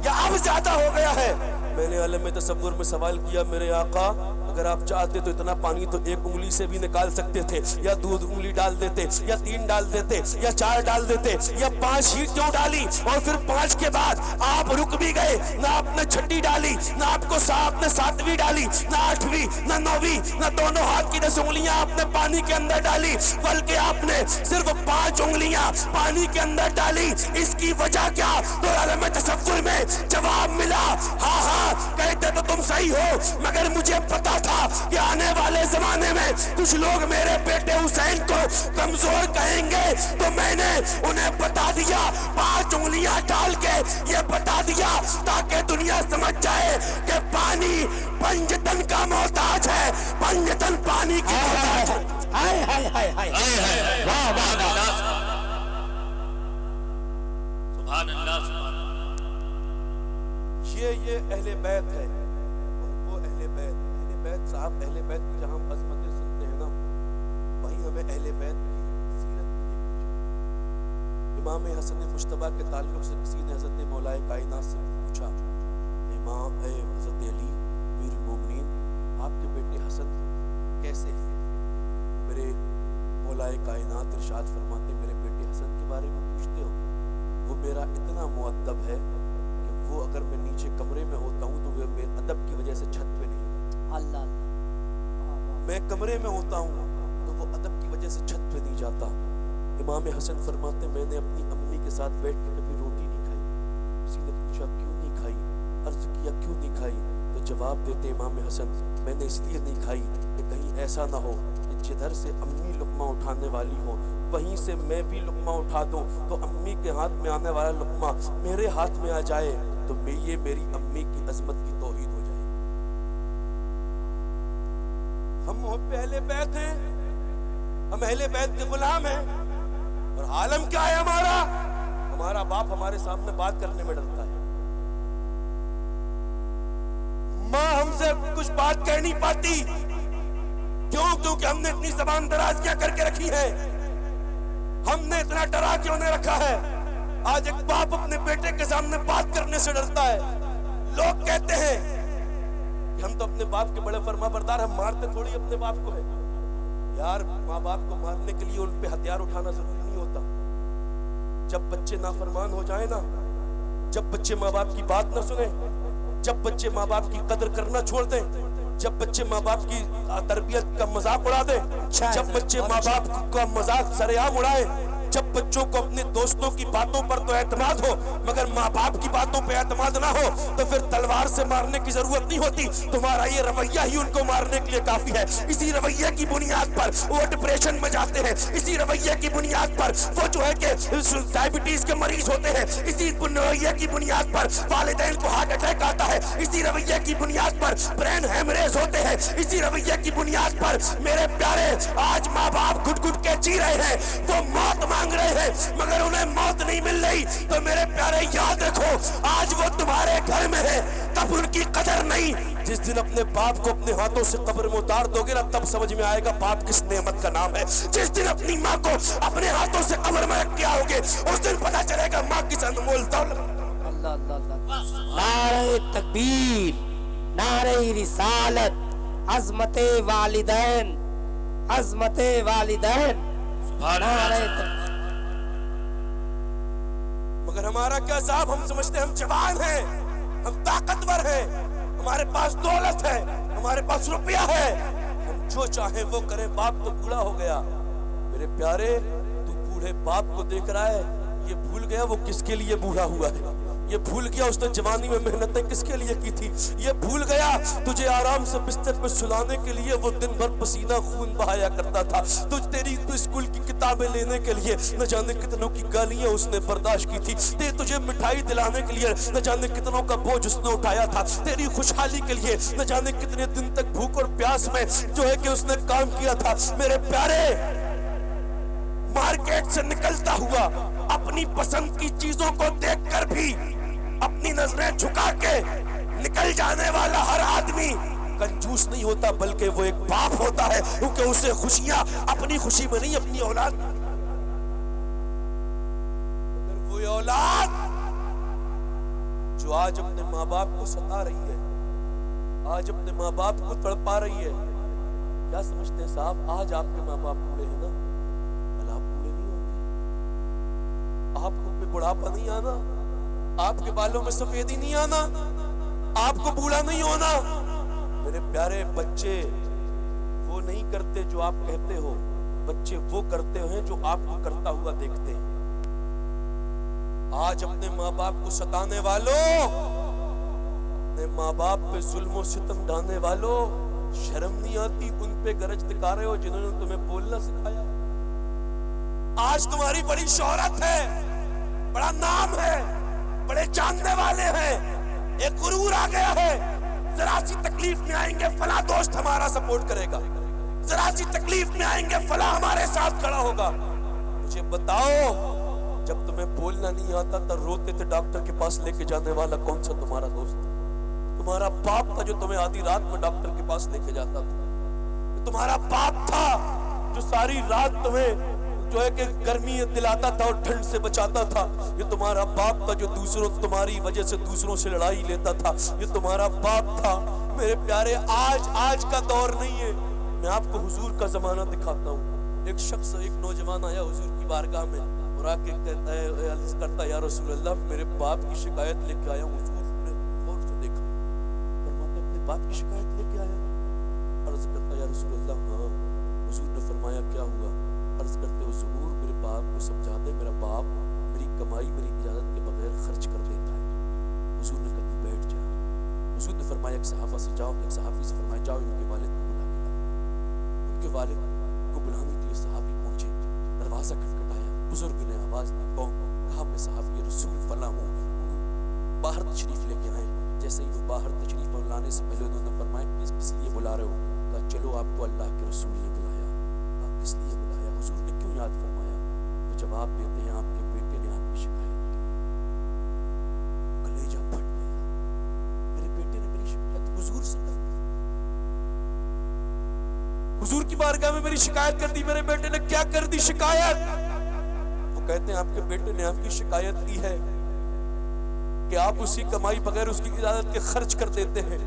یا اب زیادہ ہو گیا ہے۔ میں نے عالم تصور میں سوال کیا، میرے آقا اگر آپ چاہتے تو اتنا پانی تو ایک انگلی سے بھی نکال سکتے تھے، یا 2 انگلی ڈال دیتے، یا 3 ڈال دیتے، یا 4 ڈال دیتے، یا 5 ہی کیوں ڈالی؟ اور پھر 5 کے بعد آپ رک بھی گئے، نہ آپ نے 6 ڈالی، نہ آپ کو آپ نے 7ویں ڈالی، نہ 8ویں، نہ 9ویں، نہ دونوں ہاتھ کی 10 انگلیاں آپ نے پانی کے اندر ڈالی، بلکہ آپ نے صرف 5 انگلیاں پانی کے اندر ڈالی۔ اس کی وجہ کیا؟ تو عالم تصور میں جواب ملا، ہاں ہاں کہتے تو تم صحیح ہو، مگر مجھے پتا تھا کہ آنے والے زمانے میں کچھ لوگ میرے بیٹے حسین کو کمزور کہیں گے، تو میں نے انہیں بتا دیا، 5 انگلیاں ڈال کے یہ بتا دیا تاکہ دنیا سمجھ جائے کہ پانی پنجتن کا محتاج ہے، پنجتن پانی کی محتاج ہے۔ سبحان اللہ، یہ اہل بیت ہے، وہ اہل بیت صاحب، اہل بیت کی جہاں ہم عظمتیں سنتے ہیں نا، وہیں ہمیں اہل بیت کی سیرت بھی دیکھنی چاہیے۔ امام حسن مجتبیٰ کے تعلق سے کسی نے حضرت مولا کائنات سے پوچھا، امام حضرت علی امیر المومنین آپ کے بیٹے حسن کیسے ہیں؟ میرے مولا کائنات ارشاد فرماتے میرے بیٹے حسن کے بارے میں پوچھتے ہو، وہ میرا اتنا مؤدب ہے کہ وہ اگر میں نیچے کمرے میں ہوتا ہوں تو وہ میرے ادب کی وجہ سے چھت پہ نہیں ہوتا، اللہ میں کمرے میں ہوتا ہوں تو وہ ادب کی وجہ سے چھت پہ نہیں جاتا۔ امام حسن فرماتے میں نے اپنی امی کے ساتھ بیٹھ کے کبھی روٹی نہیں کھائی، کسی نے پوچھا کیوں نہیں کھائی، عرض کیا کیوں نہیں کھائی، تو جواب دیتے امام حسن میں نے اس لیے نہیں کھائی کہ کہیں ایسا نہ ہو کہ جدھر سے امی لقمہ اٹھانے والی ہو وہیں سے میں بھی لقمہ اٹھا دوں تو امی کے ہاتھ میں آنے والا لقمہ میرے ہاتھ میں آ جائے تو یہ میری امی کی عظمت کی توہین ہو جائے۔ ہم اہل بیت ہیں، ہم اہل بیت کے غلام ہیں، اور عالم کیا ہے ہمارا باپ ہمارے سامنے بات کرنے میں ڈرتا ہے، ماں ہم سے کچھ بات کہہ نہیں پاتی، کیونکہ ہم نے اتنی زبان دراز کیا کر کے رکھی ہے، ہم نے اتنا ڈرا کے انہیں رکھا ہے۔ آج ایک باپ اپنے بیٹے کے سامنے بات کرنے سے ڈرتا ہے۔ لوگ کہتے ہیں کہ ہم تو اپنے باپ کے بڑے فرما بردار، ہم مارتے تھوڑی اپنے باپ کو ہے۔ یار ماں باپ کو مارنے کے لیے ان پہ ہتھیار اٹھانا ضروری نہیں ہوتا۔ جب بچے نافرمان ہو جائیں نا، جب بچے ماں باپ کی بات نہ سنیں، جب بچے ماں باپ کی قدر کرنا چھوڑ دیں، جب بچے ماں باپ کی تربیت کا مذاق اڑا دیں، جب بچے ماں باپ کا مذاق سرعام اڑائے، جب بچوں کو اپنے دوستوں کی باتوں پر تو اعتماد ہو مگر ماں باپ کی باتوں پہ اعتماد نہ ہو، تو پھر تلوار سے مارنے کی ضرورت نہیں ہوتی، تمہارا یہ رویہ ہی ان کو مارنے کے لیے کافی ہے۔ اسی رویے کی بنیاد پر وہ ڈپریشن میں جاتے ہیں، اسی رویے کی بنیاد پر وہ جو ہے کہ ڈائبٹیز کے مریض ہوتے ہیں، اسی رویے کی بنیاد پر والدین کو ہارٹ اٹیک آتا ہے، اسی رویے کی بنیاد پر برین ہیمریج ہوتے ہیں، اسی رویے کی بنیاد پر میرے پیارے آج ماں باپ گھٹ گھٹ کے جی رہے ہیں، وہ موت مانگ رہے ہیں مگر انہیں موت نہیں مل رہی، تو میرے پیارے یاد رکھو آج وہ تمہارے گھر میں ہے، تب ان کی قدر نہیں۔ جس دن اپنے باپ کو اپنے ہاتھوں سے قبر میں اتار دو گے نا، تب سمجھ میں آئے گا باپ کس نعمت کا نام ہے۔ جس دن اپنی ماں کو اپنے ہاتھوں سے قبر میں رکھ کے آؤ گے، اس دن پتہ چلے گا ماں کس انمول دولت۔ اللہ اللہ اللہ، نعرہ تکبیر، نعرہ رسالت، عظمت والدین، عظمت والدین، نعرہ تکبیر۔ مگر ہمارا کیا صاحب، ہم سمجھتے ہیں ہم جوان ہیں، ہم طاقتور ہیں، ہمارے پاس دولت ہے، ہمارے پاس روپیہ ہے، ہم جو چاہیں وہ کریں۔ باپ تو بوڑھا ہو گیا میرے پیارے، تو بوڑھے باپ کو دیکھ رہا ہے، یہ بھول گیا وہ کس کے لیے بوڑھا ہوا ہے، یہ بھول گیا اس نے جوانی میں محنتیں کس کے لیے کی تھی، یہ بھول گیا تجھے آرام سے بستر پہ سلانے کے لیے وہ دن بھر پسینہ خون بہایا کرتا تھا، تیری اسکول کی کتابیں لینے کے لیے نہ جانے کتنوں کی گالیاں اس نے برداشت کی تھی، تجھے مٹھائی دلانے کے لیے نہ جانے کتنوں کا بوجھ اس نے اٹھایا تھا، تیری خوشحالی کے لیے نہ جانے کتنے دن تک بھوک اور پیاس میں جو ہے کہ اس نے کام کیا تھا۔ میرے پیارے، مارکیٹ سے نکلتا ہوا اپنی پسند کی چیزوں کو دیکھ کر بھی اپنی نظریں جھکا کے نکل جانے والا ہر آدمی کنجوس نہیں ہوتا، بلکہ وہ ایک باپ ہوتا ہے، کیونکہ اسے خوشیاں اپنی خوشی میں نہیں، اپنی اولاد، اگر وہ اولاد جو آج اپنے ماں باپ کو ستا رہی ہے، آج اپنے ماں باپ کو تڑپا رہی ہے، کیا سمجھتے ہیں صاحب آج آپ کے ماں باپ بوڑھے ہیں نا، کل آپ بوڑھے نہیں ہوں گے، آپ کو بڑھاپا نہیں آنا، آپ کے بالوں میں سفیدی نہیں آنا، آپ کو بوڑھا نہیں ہونا۔ میرے پیارے بچے وہ نہیں کرتے جو آپ کہتے ہو، بچے وہ کرتے ہیں جو آپ کو کرتا ہوا دیکھتے ہیں۔ آج اپنے ماں باپ کو ستانے والوں، اپنے ماں باپ پہ ظلم و ستم ڈھانے والوں، شرم نہیں آتی ان پہ گرج دکھا رہے ہو جنہوں نے تمہیں بولنا سکھایا؟ آج تمہاری بڑی شہرت ہے، بڑا نام ہے، بڑے جاننے والے ہیں، ایک غرور آ گیا ہے، ذرا سی تکلیف میں آئیں گے فلاں دوست ہمارا سپورٹ کرے گا، ذرا سی تکلیف میں آئیں گے فلاں ہمارے ساتھ کھڑا ہوگا۔ مجھے بتاؤ جب تمہیں بولنا نہیں آتا تو روتے تھے ڈاکٹر کے پاس لے کے جانے والا کون سا تمہارا دوست؟ تمہارا باپ تھا جو تمہیں آدھی رات میں ڈاکٹر کے پاس لے کے جاتا تھا، تمہارا باپ تھا جو ساری رات تمہیں جو ہے کہ گرمی دلاتا تھا اور ٹھنڈ سے بچاتا تھا، یہ تمہارا باپ تھا جو تمہاری وجہ سے دوسروں سے لڑائی لیتا تھا، یہ تمہارا باپ تھا۔ میرے پیارے آج کا دور نہیں ہے، میں آپ کو حضور کا زمانہ دکھاتا ہوں۔ ایک شخص، ایک نوجوان آیا حضور کی بارگاہ میں اور آ کے کہتا ہے، عرض کرتا ہے یا رسول اللہ میرے باپ کی شکایت لے کے آیا ہوں۔ حضور نے غور سے دیکھا، فرماتے اپنے باپ کی شکایت لے کے آیا؟ عرض کرتا یا رسول اللہ ہاں۔ حضور نے فرمایا کیا ہوا؟ عرض کرتے حضور میرے باپ کو سمجھا دے، میرا باپ میری کمائی میری اجازت کے بغیر خرچ کر دیتا ہے۔ حضور نے کہا بیٹھ جا۔ حضور نے فرمایا ایک صحابہ سے جاؤ، ایک صحابی سے فرمایا جاؤ ان کے والد کو بلا کے لاؤ۔ ان کے والد کو بلانے کے لیے صحابی پہنچے، دروازہ کھٹکھٹایا، بزرگ نے آواز دی، کون؟ کہا میں صحابی رسول فلاں ہوں، باہر تشریف لے کے آئے۔ جیسے ہی وہ باہر تشریف لانے سے پہلے انہوں نے فرمایا کس لیے بلا رہے ہو؟ کہا چلو آپ کو اللہ کے رسول نے بلایا۔ کہا کس لیے بلایا؟ حضور نے کیوں یاد فرمایا؟ تو جواب دیتے ہیں آپ کے بیٹے نے آپ کی شکایت کی۔ کلیجہ پھٹ گیا، میرے بیٹے نے میری شکایت حضور سے کر دی، حضور کی بارگاہ میں میری شکایت کر دی۔ میرے بیٹے نے کیا کر دی شکایت؟ وہ کہتے ہیں آپ کے بیٹے نے آپ کی شکایت کی ہے کہ آپ اسی کمائی بغیر اس کی اجازت کے خرچ کر دیتے ہیں۔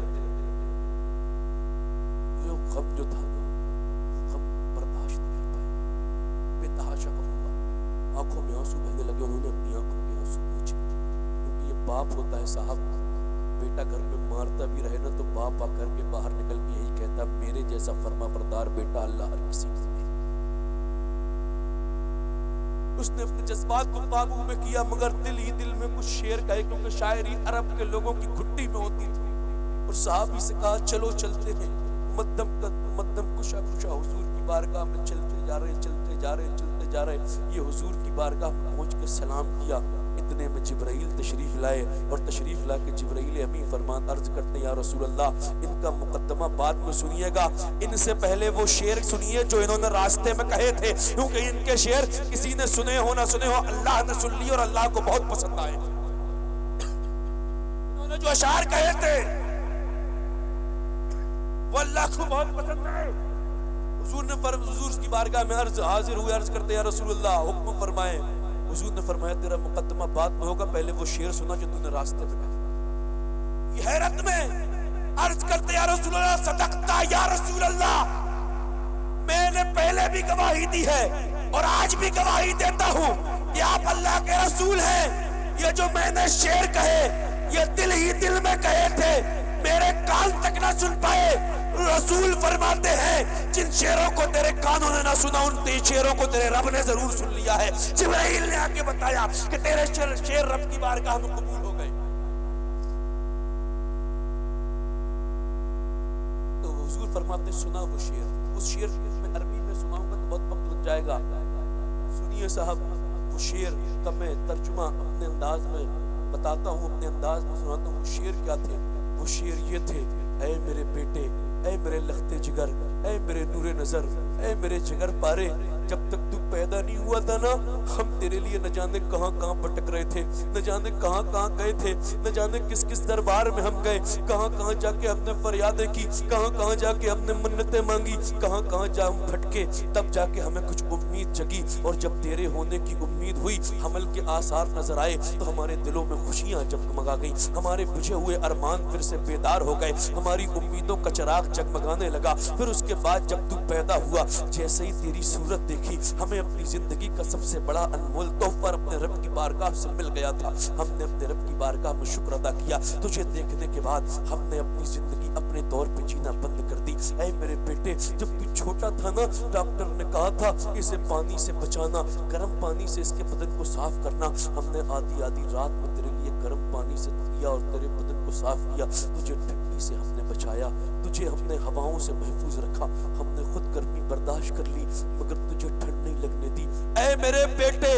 جو غم جو تھا آنکھوں میں آنسو بہنے لگے، انہوں نے اپنی آنکھوں میں آنسو پوچھے، کیونکہ یہ باپ ہوتا ہے صاحب، بیٹا گھر میں مارتا بھی رہے نا تو باپ آ کر کے باہر نکل کے یہی کہتا میرے جیسا فرما بردار بیٹا اللہ ہر کسی کو دے۔ اس نے اپنے جذبات کو قابو میں کیا، مگر دل ہی دل میں کچھ شعر کہے، کیونکہ شاعری عرب کے لوگوں کی گھٹی میں ہوتی تھی، اور صحابی سے کہا چلو چلتے ہیں، مدم کشا کشا حضور کی بارگاہ میں چلتے جا رہے، چلتے جا رہے، چلتے جا رہے۔ یہ حضور کی بارگاہ میں پہنچ کے سلام کیا، اتنے میں جبرائیل تشریف لائے اور تشریف لا کے جبرائیل امی فرمان عرض کرتے یا رسول اللہ ان کا مقدمہ بعد میں سنیے گا، ان سے پہلے وہ شعر سنیے جو انہوں نے راستے میں کہے تھے، کیونکہ ان کے شعر کسی نے سنے ہو نہ سنے ہو اللہ نے سن لی اور اللہ کو بہت پسند آئے۔ انہوں نے جو اشعار کہے تھے وہ اللہ کو بہت پسند آئے۔ حضور نے حضور کی بارگاہ میں حاضر ہوئے، عرض کرتے یا رسول اللہ حکم فرمائے۔ حضور نے فرمایا تیرا مقدمہ بعد میں ہوگا، پہلے وہ شعر سنا جو تو نے راستے میں کہا۔ یہ حیرت میں عرض کرتے یا رسول اللہ صدقتا یا رسول اللہ، میں نے پہلے بھی گواہی دی ہے اور آج بھی گواہی دیتا ہوں کہ آپ اللہ کے رسول ہیں۔ یہ جو میں نے شعر کہے یہ دل ہی دل میں کہے تھے، میرے کان تک نہ سن پائے۔ رسول فرماتے ہیں جن شعروں کو تیرے کانوں نے نہ سنا ان شعروں کو تیرے رب نے ضرور سن لیا ہے۔ جبرائیل نے آکے بتایا کہ تیرے شعر رب کی بارگاہ میں قبول ہو گئے۔ تو حضور فرماتے سنا وہ شعر، اس شعر میں عربی میں سناؤں گا تو بہت وقت لگ جائے گا، سنیے صاحب وہ شعر کا میں ترجمہ اپنے انداز میں بتاتا ہوں، اپنے انداز میں سناتا ہوں۔ وہ شعر کیا تھے؟ وہ شعر یہ تھے، اے میرے بیٹے، اے میرے لخت جگر، اے میرے نور نظر، اے میرے جگر پارے، جب تک تو پیدا نہیں ہوا تھا نا ہم تیرے لیے نہ جانے کہاں کہاں بھٹک رہے تھے، نہ جانے کہاں کہاں گئے تھے، نہ جانے کس کس دربار میں ہم گئے، کہاں کہاں جا کے ہم نے فریادیں کی، کہاں کہاں جا کے ہم نے منتیں مانگی، کہاں کہاں جا ہم بھٹکے، تب جا کے ہمیں کچھ امید جگی، اور جب تیرے ہونے کی امید ہوئی، حمل کے آثار نظر آئے تو ہمارے دلوں میں خوشیاں جگمگا گئی، ہمارے بجھے ہوئے ارمان پھر سے بیدار ہو گئے، ہماری امیدوں کا چراغ جگمگانے لگا۔ پھر اس کے بعد جب تو پیدا ہوا، جیسے ہی تیری صورت دیکھی ہمیں اپنی زندگی کا سب سے بڑا انمول تحفہ اپنے رب کی بارگاہ سے مل گیا تھا۔ ہم نے اپنے رب کی بارگاہ میں شکر ادا کیا۔ تجھے دیکھنے کے بعد ہم نے اپنی زندگی اپنے طور پہ جینا بند کر دی۔ اے میرے بیٹے، جب تو چھوٹا تھا نا ڈاکٹر نے کہا تھا اسے پانی سے بچانا، گرم پانی سے اس کے بدن کو صاف کرنا۔ ہم نے آدھی رات میں تیرے لیے گرم پانی سے دھویا اور تیرے بدن کو صاف کیا، تجھے ٹھنڈی سے ہم نے بچایا، تجھے ہم نے ہواؤں سے محفوظ رکھا، ہم نے خود گرمی برداشت کر لی مگر تجھے ٹھنڈ نہیں لگنے دی۔ اے میرے بیٹے،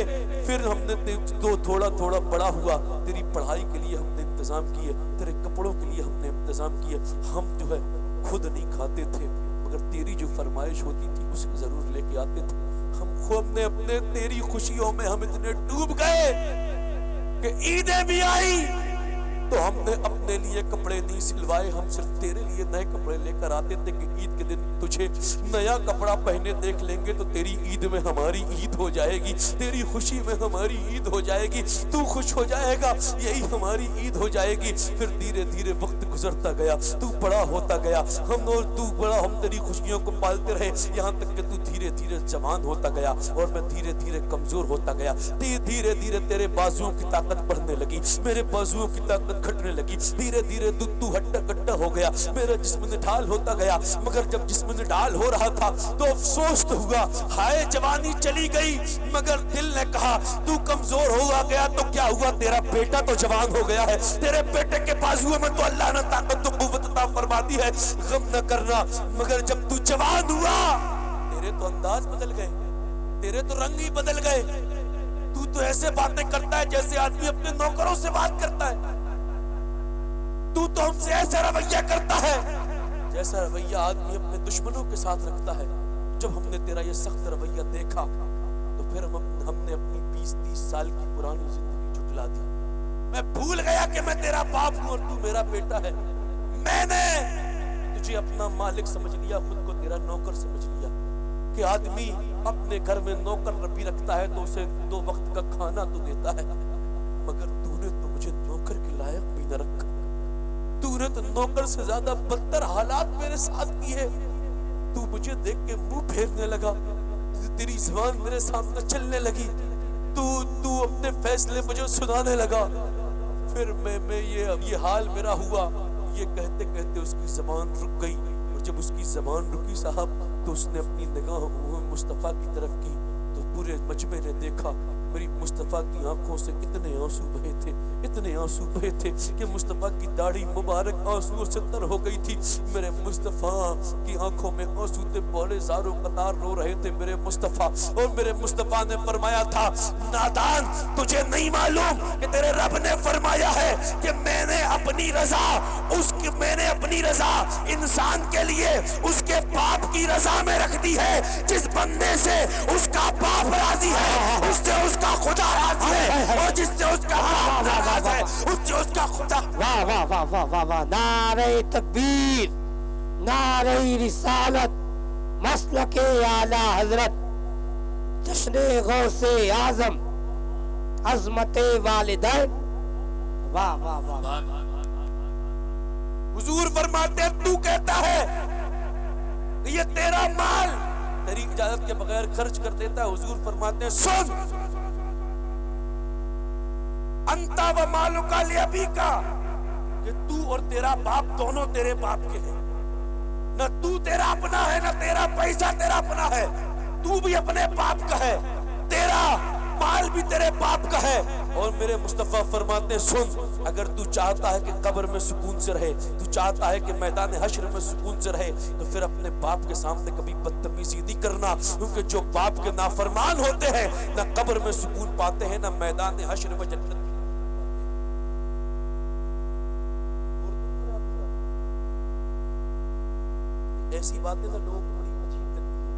پھر ہم نے تو تھوڑا تھوڑا بڑا ہوا، تیری پڑھائی کے لیے ہم نے انتظام کیے، تیرے کپڑوں کے لیے ہم نے انتظام کیے۔ ہم جو ہے خود نہیں کھاتے تھے مگر تیری جو فرمائش ہوتی تھی اسے ضرور لے کے آتے تھے۔ ہم خود نے اپنے تیری خوشیوں میں ہم اتنے ڈوب گئے کہ عیدیں بھی آئی تو ہم نے اپنے لیے کپڑے نہیں سلوائے، ہم صرف تیرے لیے نئے کپڑے لے کر آتے تھے کہ عید کے دن تجھے نیا کپڑا پہنے دیکھ لیں گے تو تیری عید میں ہماری عید ہو جائے گی، تیری خوشی میں ہماری عید ہو جائے گی، تو خوش ہو جائے گا، یہی ہماری عید ہو جائے گی۔ پھر دھیرے دھیرے وقت گزرتا گیا، تو بڑا ہوتا گیا، ہم تیری خوشیوں کو پالتے رہے، یہاں تک کہ تو دھیرے دھیرے جوان ہوتا گیا اور میں دھیرے دھیرے کمزور ہوتا گیا۔ دھیرے دھیرے تیرے بازوؤں کی طاقت بڑھنے لگی، میرے بازوؤں کی طاقت گھٹنے لگی، دھیرے دھیرے تو ہٹا کٹا ہو گیا، میرا جسم نڈھال ہوتا گیا۔ مگر جب جسم نڈھال ہو رہا تھا تو افسوس تو ہوا، ہائے جوانی چلی گئی، مگر دل نے کہا تو کمزور ہوا گیا تو کیا ہوا، تیرا بیٹا تو جوان ہو گیا ہے، تیرے بیٹے کے بازوؤں میں تو اللہ نے طاقت و قوت عطا فرما دی ہے، غم نہ کرنا۔ مگر جب تو جوان ہوا تیرے تو انداز بدل گئے، تیرے تو رنگ ہی بدل گئے، تو ایسے باتیں کرتا ہے جیسے آدمی اپنے نوکروں سے بات کرتا ہے، تو ہم سے ایسا رویہ کرتا ہے جیسا رویہ آدمی اپنے دشمنوں کے ساتھ رکھتا ہے۔ جب ہم نے تیرا یہ سخت رویہ دیکھا تو پھر ہم نے اپنی 20-30 سال کی پرانی زندگی جھٹلا دی۔ میں بھول گیا کہ میں تیرا باپ ہوں اور تو میرا بیٹا ہے، میں نے تجھے اپنا مالک سمجھ لیا، خود کو تیرا نوکر سمجھ لیا۔ کہ آدمی اپنے گھر میں نوکر بھی رکھتا ہے تو اسے 2 وقت کا کھانا تو دیتا ہے، مگر تو نے تو مجھے نوکر کے لائق بھی نہ رکھا، تو نے تو نوکر سے زیادہ بدتر حالات میرے ساتھ کیے۔ تو مجھے دیکھ کے منہ پھیرنے لگا، تیری زبان میرے سامنے چلنے لگی، تو اپنے فیصلے مجھے سنانے لگا۔ پھر میں یہ حال میرا ہوا، یہ کہتے کہتے اس کی زبان رک گئی، اور جب اس کی زبان رکی صاحب تو اس نے اپنی نگاہ مصطفیٰ کی طرف کی تو پورے مجمع نے دیکھا میری مصطفیٰ کی آنکھوں سے اتنے آنسو بہے تھے، اتنے آنسو بہے تھے کہ مصطفیٰ کی داڑھی مبارک آنسو سے تر ہو گئی تھی۔ میرے مصطفیٰ کی آنکھوں میں آنسو تھے، بولے زاروں قطار رو رہے تھے میرے مصطفیٰ۔ اور میرے مصطفیٰ نے فرمایا تھا، نادان تجھے نہیں معلوم کہ تیرے رب نے فرمایا ہے کہ میں نے اپنی رضا انسان کے لیے اس کے باپ کی رضا میں رکھ دی ہے۔ جس بندے سے اس کا باپ راضی ہے، اس سے اس کا خدا راضی ہے، اور جس سے اس کا باپ ناراض ہے، اس سے اس کا خدا۔ واہ واہ واہ واہ واہ واہ، نعرہ تکبیر، نعرہ رسالت، مسلک اعلی حضرت، جشن غوث اعظم، عظمت والدین۔ واہ واہ واہ واہ۔ حضور فرماتے ہیں تو کہتا ہے کہ یہ تیرا مال تیری اجازت کے بغیر خرچ کر دیتا ہے۔ حضور فرماتے ہیں سن، انتا و مالکا لابیکا، کہ تو اور تیرا باپ دونوں تیرے باپ کے ہیں۔ نہ تو تیرا اپنا ہے، نہ تیرا پیسہ تیرا اپنا ہے، تو بھی اپنے باپ کا ہے، تیرا مال بھی تیرے باپ کا ہے۔ اور میرے مصطفیٰ فرماتے ہیں سن، اگر تو چاہتا ہے کہ قبر میں سکون سے رہے، تو چاہتا ہے کہ میدان حشر میں سکون سے رہے، تو پھر اپنے باپ کے سامنے کبھی بدتمیزی نہیں کرنا، کیونکہ جو باپ کے نافرمان ہوتے ہیں نہ قبر میں سکون پاتے ہیں، نہ میدان حشر میں جنت۔ ایسی باتیں نہ لوگوں کو بڑی عجیب لگتی ہیں،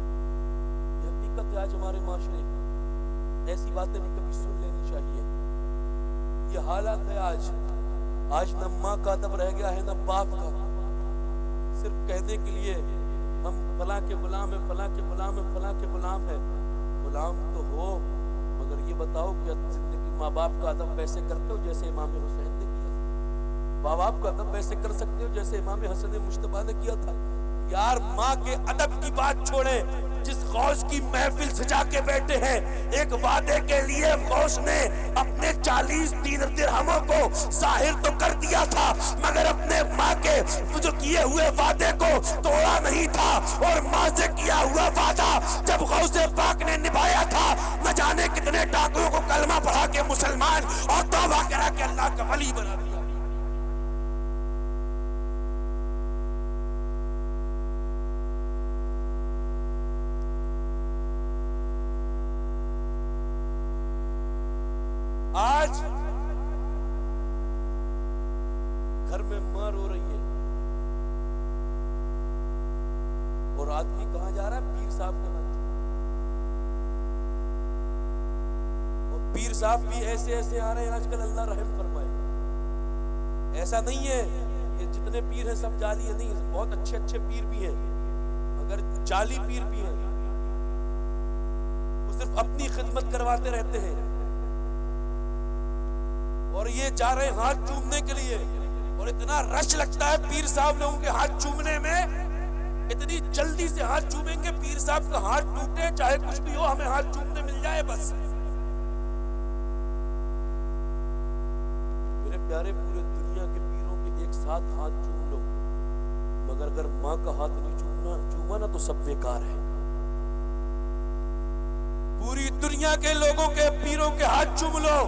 یہ حقیقت ہے آج ہمارے معاشرے کی۔ ایسی باتیں بھی کبھی سن لینی چاہیے۔ یہ حالات ہے آج نہ ماں کا ادب رہ گیا ہے نہ باپ کا، صرف کہنے کے لیے ہم فلاں کے غلام ہیں، فلاں کے غلام ہیں، فلاں کے غلام ہیں۔ غلام تو ہو، مگر یہ بتاؤ کہ زندگی ماں باپ کا ادب ویسے کرتے ہو جیسے امام حسین نے کیا تھا؟ ماں باپ کا ادب ویسے کر سکتے ہو جیسے امام حسن مجتبیٰ نے کیا تھا؟ یار ماں کے ادب کی بات چھوڑیں، جس غوث کی محفل سجا کے بیٹھے ہیں، ایک وعدے کے لیے غوث نے اپنے 40 درہموں کو ظاہر تو کر دیا تھا، مگر اپنے ماں کے جو کیے ہوئے وعدے کو توڑا نہیں تھا۔ اور ماں سے کیا ہوا وعدہ جب غوث پاک نے نبھایا تھا، نہ جانے کتنے ڈاکوؤں کو کلمہ پڑھا کے مسلمان اور توبہ کرا کے اللہ کا ولی بنا دیا۔ آج گھر میں ماں رو رہی ہے اور آدمی کہاں جا رہا ہے؟ پیر صاحب کے پاس۔ اور پیر صاحب بھی ایسے آ رہے ہیں آج کل، اللہ رحم فرمائے۔ ایسا نہیں ہے کہ جتنے پیر ہیں سب جعلی ہیں، نہیں، بہت اچھے پیر بھی ہیں، مگر جعلی پیر بھی ہیں، وہ صرف اپنی خدمت کرواتے رہتے ہیں۔ اور یہ جا رہے ہیں ہاتھ چومنے کے لیے، اور اتنا رش لگتا ہے پیر صاحب لوگوں کے ہاتھ چومنے میں، اتنی جلدی سے ہاتھ چومیں گے پیر صاحب کا ہاتھ ٹوٹے چاہے کچھ بھی ہو، ہمیں ہاتھ چومنے مل جائے بس۔ میرے پیارے، پورے دنیا کے پیروں کے ایک ساتھ ہاتھ چوم لو، مگر اگر ماں کا ہاتھ نہیں چوما نا تو سب بیکار ہے۔ پوری دنیا کے لوگوں کے پیروں کے ہاتھ چوم لو،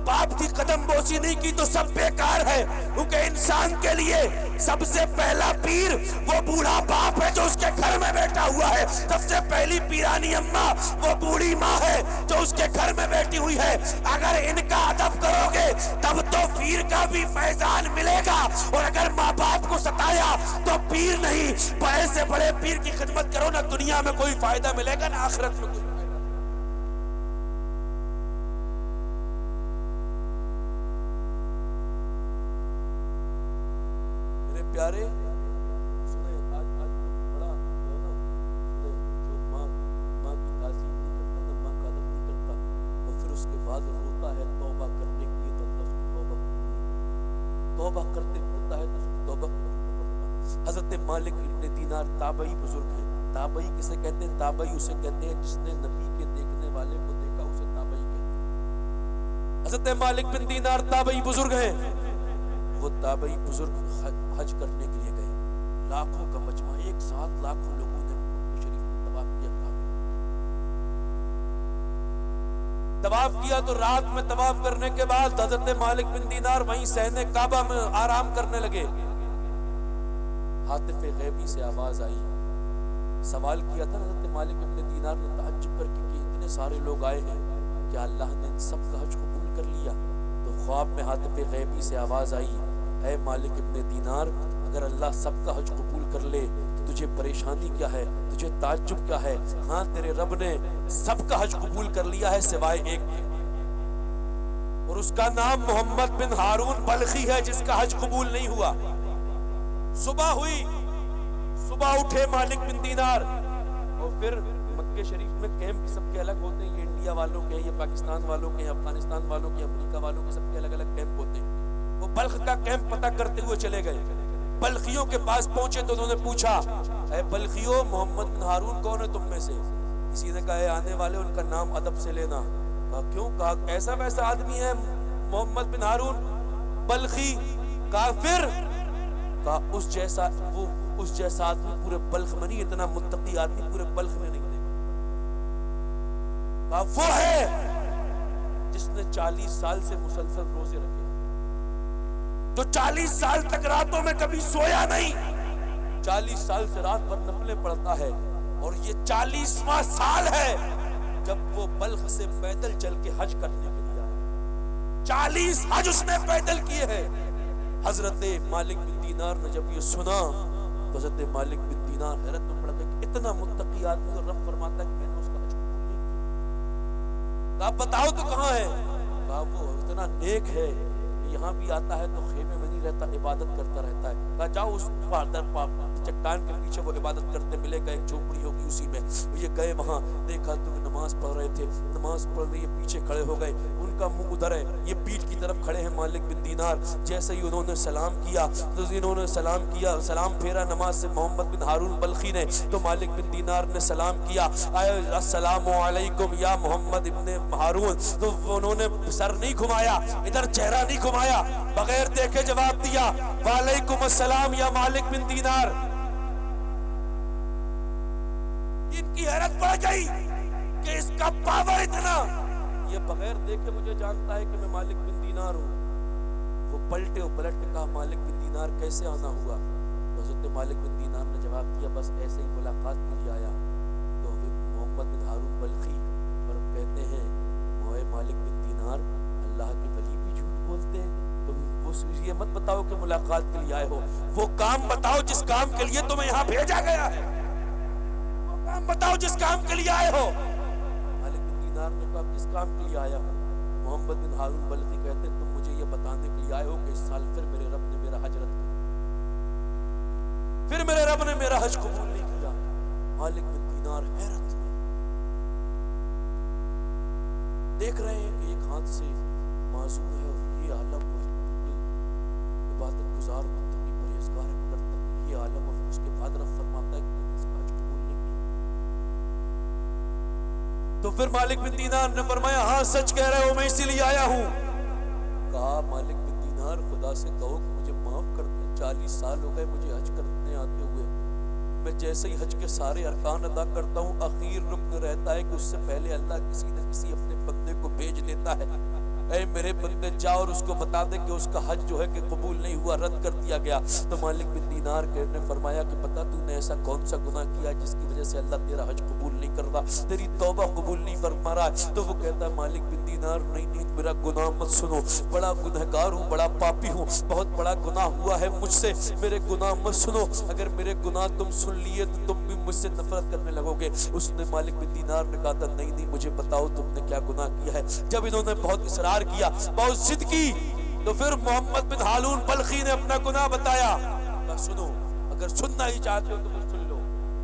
باپ کی قدم بوسی نہیں کی تو سب بیکار ہے، کیونکہ انسان کے لیے سب سے پہلا پیر وہ بوڑھا باپ ہے جو اس کے گھر میں بیٹھا ہوا ہے، سب سے پہلی پیرانی اماں وہ بوڑھی ماں ہے جو اس کے گھر میں بیٹھی ہوئی ہے۔ اگر ان کا ادب کرو گے تب تو پیر کا بھی فیضان ملے گا، اور اگر ماں باپ کو ستایا تو پیر نہیں، بڑے سے بڑے پیر کی خدمت کرو، نہ دنیا میں کوئی فائدہ ملے گا نہ آخرت میں کوئی۔ پیارے سنیں، آج بڑا جو ہے نا، جو ماں کی تعظیم نہیں کرتا نا، ماں کا ادب نہیں کرتا، اور پھر اس کے بعد روتا ہے توبہ کرنے کے لیے، تو اللہ اس کی توبہ کرتے ہوتا ہے تو اس کی توبہ کرتا۔ حضرت مالک ابن دینار تابعی بزرگ ہیں۔ تابعی کسے کہتے ہیں؟ تابعی اسے کہتے ہیں جس نے نبی کے دیکھنے والے کو دیکھا، اسے تابعی کہتے ہیں۔ حضرت مالک بن دینار تابعی بزرگ ہیں۔ وہ تابعی بزرگ حج کرنے کے لیے گئے، لاکھوں کا مجمع، ایک ساتھ لاکھوں لوگوں نے شریف میں طواف کیا۔ طواف کیا تو رات میں طواف کرنے کے بعد حضرت مالک بن دینار وہیں صحن کعبہ میں آرام کرنے لگے. ہاتف غیبی سے آواز آئی. سوال کیا تھا حضرت مالک بن دینار نے تعجب کر کے کہ اتنے سارے لوگ آئے ہیں، کیا اللہ نے ان سب کا حج قبول کر لیا؟ تو خواب میں ہاتف غیبی سے آواز آئی، اے مالک ابن دینار، اگر اللہ سب کا حج قبول کر لے تو تجھے پریشانی کیا ہے، تجھے تعجب کیا ہے؟ ہاں تیرے رب نے سب کا حج قبول کر لیا ہے سوائے ایک کے، اور اس کا نام محمد بن ہارون بلخی ہے جس کا حج قبول نہیں ہوا. صبح ہوئی، صبح اٹھے مالک بن دینار، اور پھر مکہ شریف میں کیمپ سب کے الگ ہوتے ہیں، یہ انڈیا والوں کے ہیں، یہ پاکستان والوں کے ہیں، افغانستان والوں کے، امریکہ والوں کے، سب کے الگ الگ کیمپ ہوتے ہیں. وہ بلخ کا کیمپ پتہ کرتے ہوئے چلے گئے. بلخیوں کے پاس پہنچے تو انہوں نے پوچھا، اے بلخیوں، محمد بن ہارون کون ہے تم میں سے؟ کسی نے کہا، اے آنے والے ان کا نام ادب سے لینا. کہا کیوں؟ کہا ایسا ویسا آدمی ہے محمد بن ہارون بلخی کافر؟ کہا اس جیسا آدمی پورے بلخ میں نہیں، اتنا متقی آدمی پورے بلخ میں نہیں دیکھا. کہا وہ ہے جس نے 40 سال سے مسلسل روزے رکھے، جو 40 سال تک راتوں میں کبھی سویا نہیں، 40 سال سے رات بھر نفلیں پڑھتا ہے، اور یہ 40واں سال ہے جب وہ بلخ سے پیدل چل کے حج کرنے کے لیے آیا. 40 حج اس نے پیدل کیے ہیں. حضرت مالک بن دینار نے جب یہ سنا تو حضرت مالک بن دینار حیرت میں پڑ گئے کہ اتنا متقی آدمی، اور رب فرماتا ہے کہ میں نے اس کا حج قبول نہیں کیا. کہا بتاؤ تو کہاں ہے؟ کہا وہ اتنا نیک ہے کہ یہاں بھی آتا ہے تو خیمے میں نہیں رہتا، عبادت کرتا رہتا ہے. کہا جاؤ اس چٹان کے پیچھے وہ عبادت کرتے ملے گا، ایک جھوپڑی ہوگی اسی میں. یہ گئے وہاں، دیکھا تو نماز پڑھ رہے تھے، نماز پڑھ رہے، یہ پیچھے کھڑے ہو گئے، ان کا منہ ادھر ہے، یہ پیٹھ کی طرف کھڑے ہیں مالک بن دینار. جیسے ہی انہوں نے سلام کیا تو انہوں نے سلام پھیرا نماز سے محمد بن ہارون بلخی نے، تو مالک بن دینار نے سلام کیا، السلام علیکم یا محمد ابن ہارون. تو انہوں نے سر نہیں گھمایا، ادھر چہرہ نہیں گھمایا، بغیر دیکھے جواب دیا، وعلیکم السلام یا مالک بن دینار. ان کی حیرت بڑھ گئی کہ اس کا پاور اتنا، یہ بغیر دیکھے مجھے جانتا ہے کہ میں مالک بن دینار ہوں. وہ پلٹے اور پلٹ کے کہا، مالک بن دینار کیسے آنا ہوا؟ تو حضرت مالک بن دینار نے جواب دیا، بس ایسے ہی ملاقات کے لیے آیا. تو محمد بن ہارون بلخی اور کہتے ہیں، موئے مالک بن دینار، اللہ کے ولی بھی جھوٹ بولتے ہیں، تم یہ مت بتاؤ کہ ملاقات کے لیے آئے ہو، وہ کام بتاؤ جس کام کے لیے تمہیں یہاں بھیجا گیا ہے، وہ کام بتاؤ جس کام کے لیے آئے ہو. مالک بن دینار نے کہا، کس کام کے لیے آیا ہوں؟ محمد بن ہارون بلخی کہتے ہیں، تم مجھے یہ بتانے کے لیے آئے ہو کہ اس سال پھر میرے رب نے میرا حج رد کیا، پھر میرے رب نے میرا حج قبول نہیں کیا. مالک بن دینار حیرت میں دیکھ رہے ہیں کہ ایک ہاتھ سے معذور ہے اور یہ عالم، اور عبادت گزار متقی پرہیزگار ہے، مگر یہ عالم، اور اس کے بعد رب فرماتا ہے کہ میں نے اس کا حج قبول نہیں کیا. تو پھر مالک بن دینار نے فرمایا، ہاں سچ کہہ رہے ہو، میں اسی لیے آیا ہوں. کہا مالک بن دینار، خدا سے کہو کہ مجھے معاف کر دیں، 40 سال ہو گئے مجھے حج کرنے آتے ہوئے، میں جیسے ہی حج کے سارے ارکان ادا کرتا ہوں، اخیر رکن رہتا ہے کہ اس سے پہلے اللہ کسی نہ کسی اپنے بندے کو بھیج دیتا ہے، اے میرے بندے جا اور اس کو بتا دے کہ اس کا حج جو ہے کہ قبول نہیں ہوا، رد کر دیا گیا. تو مالک بن دینار نے فرمایا کہ بتا تو نے ایسا کون سا گناہ کیا جس کی وجہ سے اللہ تیرا حج قبول نہیں کر رہا، تیری توبہ قبول نہیں فرما رہا ہے؟ تو وہ کہتا ہے، مالک بن دینار، نہیں میرا گناہ مت سنو، بڑا گنہگار ہوں، بڑا پاپی ہوں، بہت بڑا گناہ ہوا ہے مجھ سے، میرے گناہ مت سنو، اگر میرے گناہ تم سن لیے تو تم بھی مجھ سے نفرت کرنے لگو گے. اس نے مالک بن دینار نے کہا تھا، نہیں مجھے بتاؤ تم نے کیا گناہ کیا ہے. جب انہوں نے بہت اصرار کیا، بہت ضد کی، تو پھر محمد بن ہارون بلخی نے اپنا گناہ بتایا. کہا سنو، اگر سننا ہی چاہتے ہو تو پھر سن لو.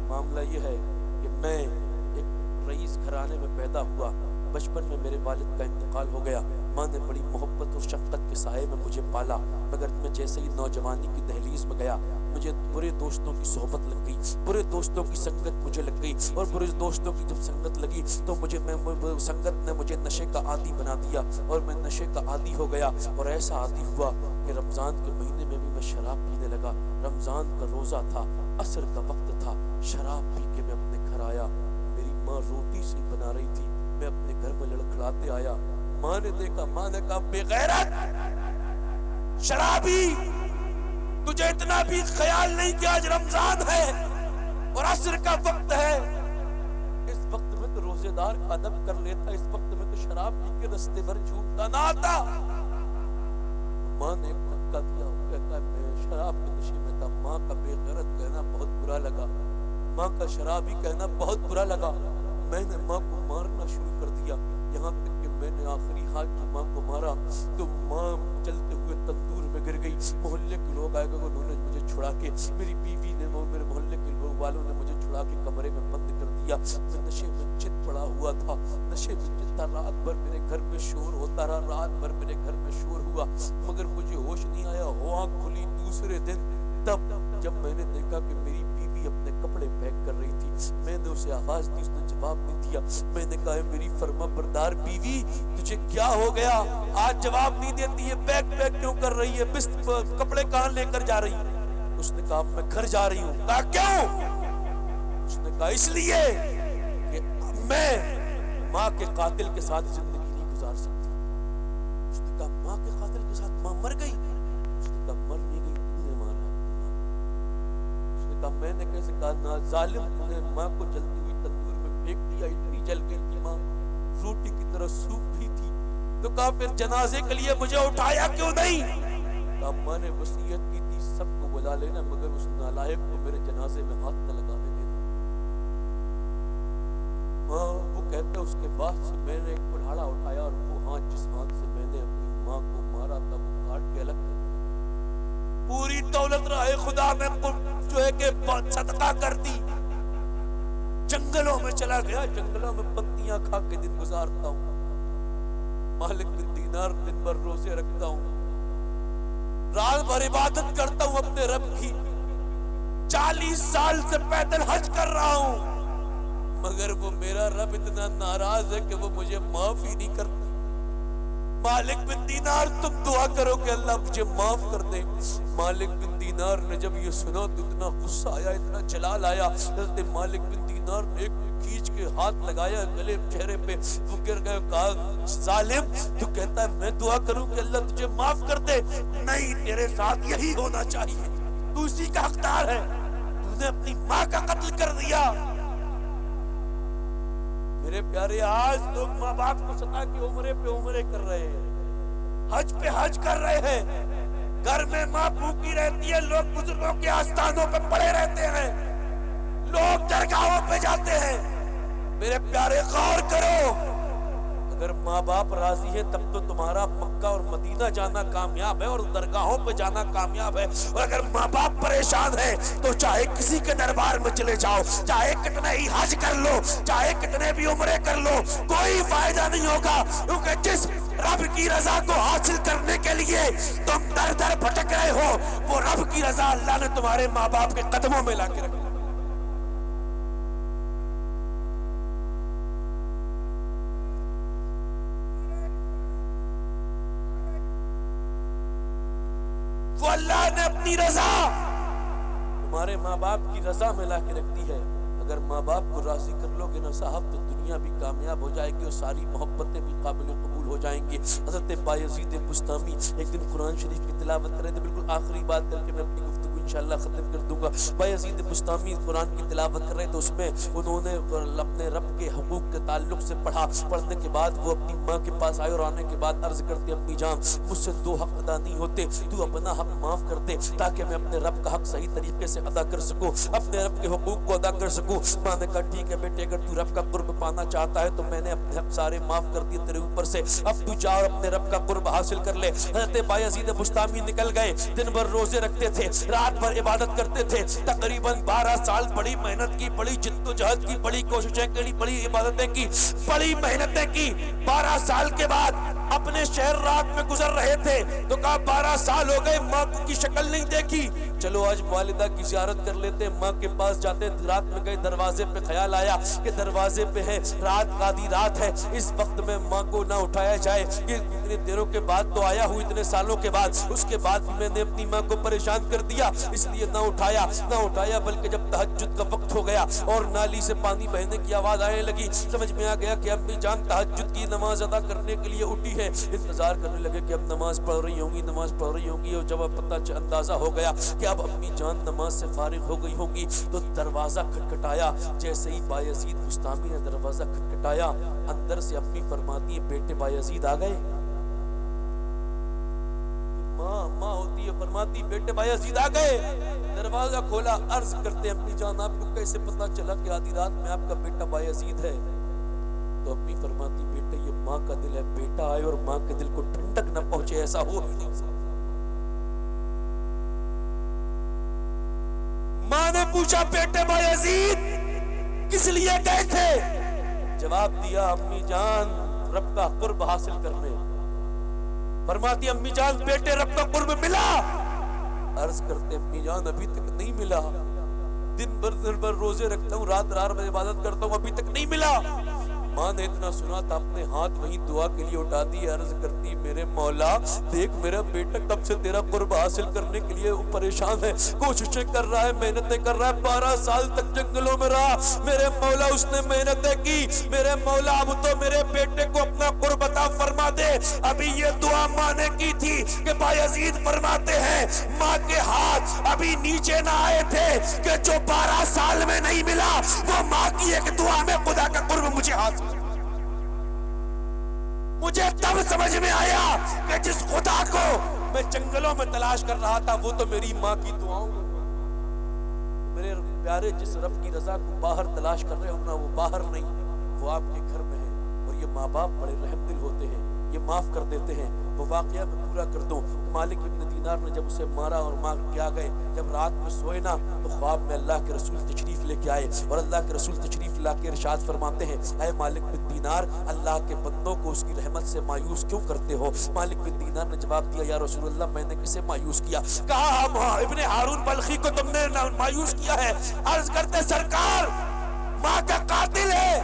معاملہ یہ ہے کہ میں ایک رئیس گھرانے میں پیدا ہوا، بچپن میں میرے والد کا انتقال ہو گیا، ماں نے بڑی محبت اور شفقت کے سائے میں مجھے پالا، مگر میں جیسے ہی نوجوانی کی دہلیز میں گیا، مجھے برے دوستوں کی صحبت لگ گئی، برے دوستوں کی سنگت مجھے لگ گئی، اور برے دوستوں کی جب سنگت لگی تو سنگت نے مجھے نشے کا عادی بنا دیا، اور میں نشے کا عادی ہو گیا، اور ایسا عادی ہوا کہ رمضان کے مہینے میں بھی میں شراب پینے لگا. رمضان کا روزہ تھا، عصر کا وقت تھا، شراب پی کے میں اپنے گھر آیا، میری ماں روٹی سی بنا رہی تھی، میں اپنے گھر میں لڑکھڑاتے آیا، ماں نے دیکھا، ماں نے کہا بے غیرت شرابی، تجھے اتنا بھی خیال نہیں کہ آج رمضان ہے اور عصر کا وقت ہے، اس وقت میں تو روزے دار ادب کر لیتا، اس وقت میں تو شراب پی کے رستے بھر جھومتا نہ آتا۔ ماں نے ایک دھکا دیا، وہ کہتا ہے میں شراب کے نشے میں تھا، ماں کا بے غیرت کہنا بہت برا لگا، ماں کا شرابی کہنا بہت برا لگا، میں نے ماں کو مارنا شروع کر دیا، یہاں تک کہ میں نے آخری ہاتھ کی ماں کو مارا تو ماں چلتے ہوئے تندور میں گر گئی، محلے کے لوگ آئے گئے، انہوں نے مجھے چھڑا کے، میری بیوی نے، میرے محلے کے لوگ والوں نے مجھے چھڑا کے کمرے میں بند کر دیا، میں نشے میں چت پڑا ہوا تھا، نشے میں چت تھا، رات بھر میرے گھر میں شور ہوتا رہا، رات بھر میرے گھر میں شور ہوا، مگر مجھے ہوش نہیں آیا، آنکھ کھلی دوسرے دن، تب جب میں نے دیکھا کہ میری بیوی اپنے کپڑے پیک کر رہی تھی، میں نے اسے آواز دی، اس نے جواب نہیں دیا، میں نے کہا میری فرما بردار بیوی تجھے کیا ہو گیا، آج جواب نہیں دیتی ہے، پیک کیوں کر رہی ہے، کپڑے کہاں لے کر جا رہی ہے؟ اس نے کہا میں گھر جا رہی ہوں۔ کہا کیوں؟ اس نے کہا اس لیے کہ میں ماں کے قاتل کے ساتھ زندگی نہیں گزار سکتی۔ اس نے کہا ماں کے قاتل کے ساتھ ماں مر گئی؟ اس نے کہا مر نہیں گئی، تو نے مارا ہے۔ اس نے کہا میں نے کیسے؟ کہا نا ظالم، تو نے ماں کو جلتی ہوئی تندور میں پھینک دیا، اتنی جل گئی تھی ماں، روٹی کی طرح سوکھ بھی تھی۔ تو کہا پھر جنازے کے لیے مجھے اٹھایا کیوں نہیں؟ کہا ماں نے وصیت کی تھی سب کو بلا لینا، مگر اس نالائق کو میرے جنازے میں ہاتھ نہ لگانے دینا۔ ہاں وہ کہتا ہے اس کے بعد سے میں نے ایک کلہاڑا اٹھایا اور وہ ہاتھ جس ہاتھ سے میں نے اپنی ماں کو مارا تھا وہ کاٹ کے الگ کر دیا، پوری دولت راہ خدا میں جو ہے کہ صدقہ کر دی، جنگلوں میں چلا گیا، جنگلوں میں پتیاں کھا کے دن گزارتا ہوں، مالک بن دینار دن بھر روزے رکھتا ہوں، رات بھر عبادت کرتا ہوں اپنے رب کی، 40 سال سے پیدل حج کر رہا ہوں، مگر وہ میرا رب اتنا ناراض ہے کہ وہ مجھے معاف ہی نہیں کرتا۔ مالک بن دینار تم دعا کرو کہ اللہ مجھے معاف کر دے۔ مالک بن دینار نے جب یہ سنا تو اتنا غصہ آیا، اتنا جلال آیا، حضرت مالک بن دینار نے ایک کھینچ کے ہاتھ لگایا گلے چہرے پہ، وہ گر گئے، کہا ظالم تو کہتا ہے میں دعا کروں کہ اللہ تجھے معاف کر دے؟ نہیں، تیرے ساتھ یہی ہونا چاہیے، تو اسی کا حقدار ہے، تو نے اپنی ماں کا قتل کر دیا۔ میرے پیارے آج لوگ ماں باپ کو ستا کے عمرے پہ عمرے کر رہے ہیں، حج پہ حج کر رہے ہیں، گھر میں ماں بھوکی رہتی ہے، لوگ بزرگوں کے آستانوں پہ پڑے رہتے ہیں، لوگ درگاہوں پہ جاتے ہیں۔ میرے پیارے غور کرو، اگر ماں باپ راضی ہے تب تو تمہارا مکہ اور مدینہ جانا کامیاب ہے اور درگاہوں پہ جانا کامیاب ہے، اور اگر ماں باپ پریشان ہے تو چاہے کسی کے دربار میں چلے جاؤ، چاہے کتنے ہی حج کر لو، چاہے کتنے بھی عمرے کر لو، کوئی فائدہ نہیں ہوگا، کیونکہ جس رب کی رضا کو حاصل کرنے کے لیے تم در در بھٹک رہے ہو، وہ رب کی رضا اللہ نے تمہارے ماں باپ کے قدموں میں لا کے رکھی۔ وہ اللہ نے اپنی رضا تمہارے ماں باپ کی رضا میں لا کے رکھ دی ہے۔ اگر ماں باپ کو راضی کر لو گے نا صاحب تو دنیا بھی کامیاب ہو جائے گی اور ساری محبتیں بھی قابل قبول ہو جائیں گی۔ حضرت بایزید بستامی ایک دن قرآن شریف کی تلاوت کر رہے تھے، بالکل آخری بات کر کے میں اپنی گفتگو انشاءاللہ ختم کر دوں گا۔ بایزید بستامی قرآن کی تلاوت کر رہے تھے، اس میں انہوں نے اپنے رب کے حقوق کے تعلق سے پڑھا، پڑھنے کے بعد وہ اپنی ماں کے پاس آئے اور آنے کے بعد عرض کرتے اپنی جان مجھ سے 2 حق ادا نہیں ہوتے، تو اپنا حق معاف کر دے تاکہ میں اپنے رب کا حق صحیح طریقے سے ادا کر سکوں، اپنے رب کے حقوق کو ادا کر سکوں۔ ماں نے کہا ٹھیک ہے بیٹے، اگر تو رب کا قرب پانا چاہتا ہے تو میں نے اپنے حق سارے معاف کر دیے تیرے اوپر سے، اب تو جا اور اپنے رب کا قرب حاصل کر لے۔ حضرت بایزید بستامی نکل گئے، دن بھر روزے رکھتے تھے، رات بھر عبادت کرتے تھے، تقریباً 12 سال بڑی محنت کی، بڑی جد و جہد کی، بڑی کوششیں کی، بڑی عبادتیں کی، بڑی محنتیں کی۔ 12 سال کے بعد اپنے شہر رات میں گزر رہے تھے تو کہا 12 سال ہو گئے ماں کی شکل نہیں دیکھی، چلو آج والدہ کی زیارت کر لیتے ہیں۔ ماں کے پاس جاتے، رات میں گئے، دروازے پہ خیال آیا کہ دروازے پہ ہے، رات آدھی رات ہے، اس وقت میں ماں کو نہ اٹھایا جائے، یہ اتنے دیروں کے بعد تو آیا ہوں، اتنے سالوں کے بعد، اس کے بعد بھی میں نے اپنی ماں کو پریشان کر دیا، اس لیے نہ اٹھایا، بلکہ جب تہجد کا وقت ہو گیا اور نالی سے پانی بہنے کی آواز آنے لگی، سمجھ میں آ گیا کہ امی جان تہجد کی نماز ادا کرنے کے لیے اٹھی ہے، انتظار کرنے لگے کہ اب نماز پڑھ رہی ہوں گی، اور جب پتہ اندازہ ہو گیا کہ اب امی جان نماز سے فارغ ہو گئی ہوں گی تو دروازہ کھٹکھٹایا۔ جیسے ہی بایزید بستامی نے دروازہ کھٹکھٹایا، اندر سے امی فرماتی ہے بیٹے بایزید آ گئے۔ ماں ہوتی ہے، فرماتی بیٹے بایزید آ گئے۔ دروازہ کھولا، عرض کرتے امی جان آپ کو کیسے پتا چلا کہ آدھی رات میں آپ کا بیٹا بایزید ہے؟ تو امی فرماتی بیٹے یہ ماں کا دل ہے، بیٹا آئے اور ماں کے دل کو ٹھنڈک نہ پہنچے ایسا ہو ہی نہیں سکتا۔ ماں نے پوچھا بیٹے بایزید کس لیے گئے تھے؟ جواب دیا امی جان رب کا قرب حاصل کرنے۔ فرماتی امی جان بیٹے رب کا قرب ملا؟ عرض کرتے امی جان ابھی تک نہیں ملا، دن بھر روزے رکھتا ہوں، رات میں عبادت کرتا ہوں، ابھی تک نہیں ملا۔ ماں نے اتنا سنا تھا اپنے ہاتھ وہیں دعا کے لیے اٹھا دی، عرض کرتی میرے مولا دیکھ میرا بیٹا کب سے تیرا قرب حاصل کرنے کے لیے پریشان ہے، کوششیں کر رہا ہے، محنتیں کر رہا ہے، 12 سال تک جنگلوں میں رہا میرے مولا، اس نے محنتیں کی، میرے مولا اب تو میرے بیٹے کو اپنا قرب عطا فرما دے۔ ابھی یہ دعا ماں نے کی تھی کہ بایزید فرماتے ہیں ماں کے ہاتھ ابھی نیچے نہ آئے تھے کہ جو 12 سال میں نہیں ملا وہ ماں کی ایک دعا میں خدا کا قرب مجھے حاصل۔ مجھے تب سمجھ میں آیا کہ جس خدا کو میں جنگلوں میں تلاش کر رہا تھا وہ تو میری ماں کی دعاؤں میں۔ میرے پیارے جس رب کی رضا کو باہر تلاش کر رہے ہو نا وہ باہر نہیں، وہ آپ کے گھر میں ہے، اور یہ ماں باپ بڑے رحم دل ہوتے ہیں، یہ معاف کر دیتے ہیں۔ وہ واقعہ میں پورا کر دوں، مالک ابن دینار نے جب اسے مارا اور مار کے آ گئے، جب رات میں سوئے نا تو خواب میں اللہ کے رسول تشریف لے کے آئے، اور اللہ کے رسول تشریف لا کے ارشاد فرماتے ہیں اے مالک بن دینار اللہ کے بندوں کو اس کی رحمت سے مایوس کیوں کرتے ہو؟ مالک بن دینار نے جواب دیا یا رسول اللہ میں نے کسے مایوس کیا؟ کہا ابن ہارون بلخی کو تم نے مایوس کیا ہے۔ عرض کرتے سرکار ماں کا قاتل ہے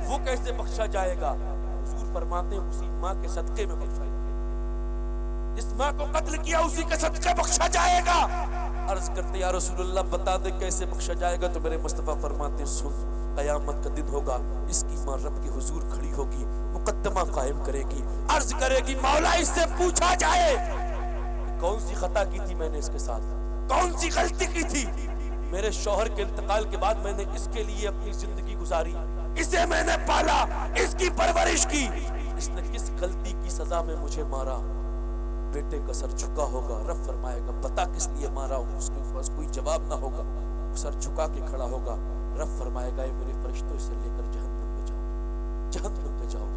وہ کیسے بخشا جائے گا؟ حضور فرماتے ہیں اسی ماں کے صدقے میں بخشا جائے گا، جس ماں کو قتل کیا اسی کے صدقے بخشا جائے گا۔ عرض کرتے یا رسول اللہ بتا دے کیسے بخشا جائے گا؟ تو میرے مصطفیٰ فرماتے سن قیامت کا دن ہوگا، اس کی ماں رب کے حضور کھڑی ہوگی، مقدمہ قائم کرے گی، عرض کرے گی مولا اس سے پوچھا جائے کون سی خطا کی تھی میں نے اس کے ساتھ، کون سی غلطی کی تھی؟ میرے شوہر کے انتقال کے بعد میں نے اس کے لیے اپنی زندگی گزاری، اسے میں نے پالا، اس کی پرورش کی، اس نے کس غلطی کی سزا میں مجھے مارا؟ بیٹے کا سر جھکا ہوگا، رب فرمائے گا بتا کس لیے مارا ہوں، اس کے پاس کوئی جواب نہ ہوگا، سر جھکا کے کھڑا ہوگا، رب فرمائے گا اے میرے فرشتوں اسے لے کر جہنم میں جاؤ، جہنم میں جاؤ۔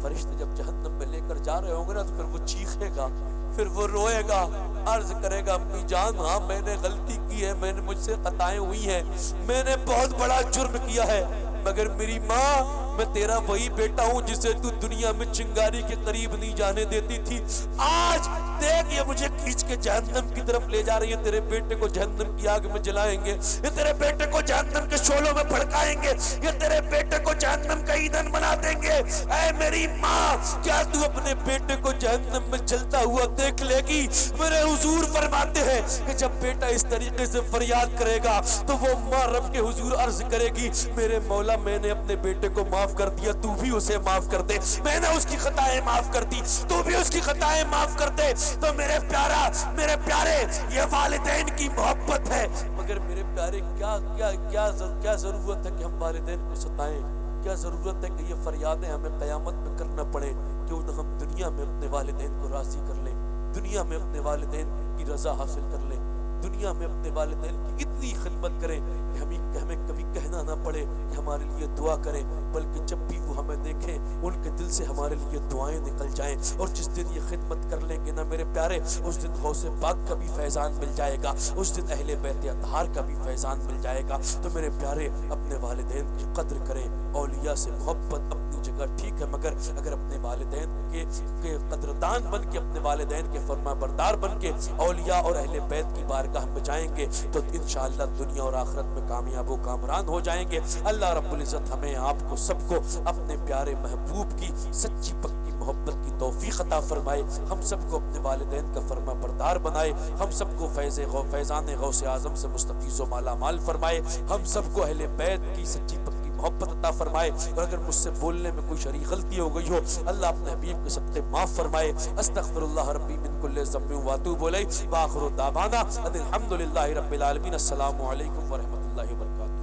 فرشتے جب جہنم میں لے کر جا رہے ہوں گے نا تو پھر وہ چیخے گا، پھر وہ روئے گا، عرض کرے گا امی جان ہاں میں نے غلطی کی ہے، میں نے مجھ سے خطائیں ہوئی ہیں، میں نے بہت بڑا جرم کیا ہے، مگر میری ماں میں تیرا وہی بیٹا ہوں جسے تو دنیا میں چنگاری کے قریب نہیں جانے دیتی تھی، آج دیکھ یہ مجھے کھینچ کے جہنم کی طرف لے جا رہی ہے، تیرے بیٹے کو جہنم کی آگ میں جلائیں گے، یہ تیرے بیٹے کو جہنم کے شعلوں میں بھڑکائیں گے، یہ تیرے بیٹے کو جہنم کا ایندھن بنا دیں گے۔ اے میری ماں کیا تو اپنے بیٹے کو جہنم میں جلتا ہوا دیکھ لے گی؟ میرے حضور فرماتے ہیں کہ جب بیٹا اس طریقے سے فریاد کرے گا تو وہ ماں رب کے حضور عرض کرے گی میرے مولا میں نے اپنے بیٹے کو معاف کر دیا، تو بھی اسے معاف کر دے، میں نے اس کی خطائیں معاف کر دی، تو بھی اس کی خطائیں معاف کر دے۔ تو میرے پیارے یہ والدین کی محبت ہے، مگر میرے پیارے کیا ضرورت ہے کہ ہم والدین کو ستائیں؟ کیا ضرورت ہے کہ یہ فریادیں ہمیں قیامت میں کرنا پڑے؟ کیوں نہ ہم دنیا میں اپنے والدین کو راضی کر لیں، دنیا میں اپنے والدین کی رضا حاصل کر لیں، دنیا میں اپنے والدین کی اتنی اتنی خدمت کریں کہ ہمیں کبھی کہنا نہ پڑے کہ ہمارے لیے دعا کریں، بلکہ جب بھی وہ ہمیں دیکھیں ان کے دل سے ہمارے لیے دعائیں نکل جائیں. اور جس دن یہ خدمت کر لیں گے نا میرے پیارے، اس دن غوث پاک کا بھی فیضان مل جائے گا، اس دن اہل بیت اطہار کا بھی فیضان مل جائے گا. تو میرے پیارے اپنے والدین کی قدر کریں. اولیاء سے محبت اپنی جگہ ٹھیک ہے، مگر اگر اپنے والدین کے قدردان بن کے، اپنے والدین کے فرما بردار بن کے اولیاء اور اہل بیت کی بارگاہ میں جائیں گے تو انشاءاللہ دنیا اور آخرت میں کامیاب و کامران ہو جائیں گے. اللہ رب العزت ہمیں آپ کو سب کو اپنے پیارے محبوب کی سچی پکی محبت کی توفیق عطا فرمائے. ہم سب کو اپنے والدین کا فرما بردار بنائے. ہم سب کو فیضان غوث اعظم سے مستفیض و مالا مال فرمائے. ہم سب کو اہل بیت کی سچی پکی محبت عطا فرمائے. اور اگر مجھ سے بولنے میں کوئی شرعی غلطی ہو گئی ہو، اللہ اپنے حبیب کے صدقے معاف فرمائے. استغفر اللہ ربی من کل ذنب واتوب الیہ. واخر دعوانا ان الحمد للہ رب العالمین. السلام علیکم ورحمۃ اللہ وبرکاتہ.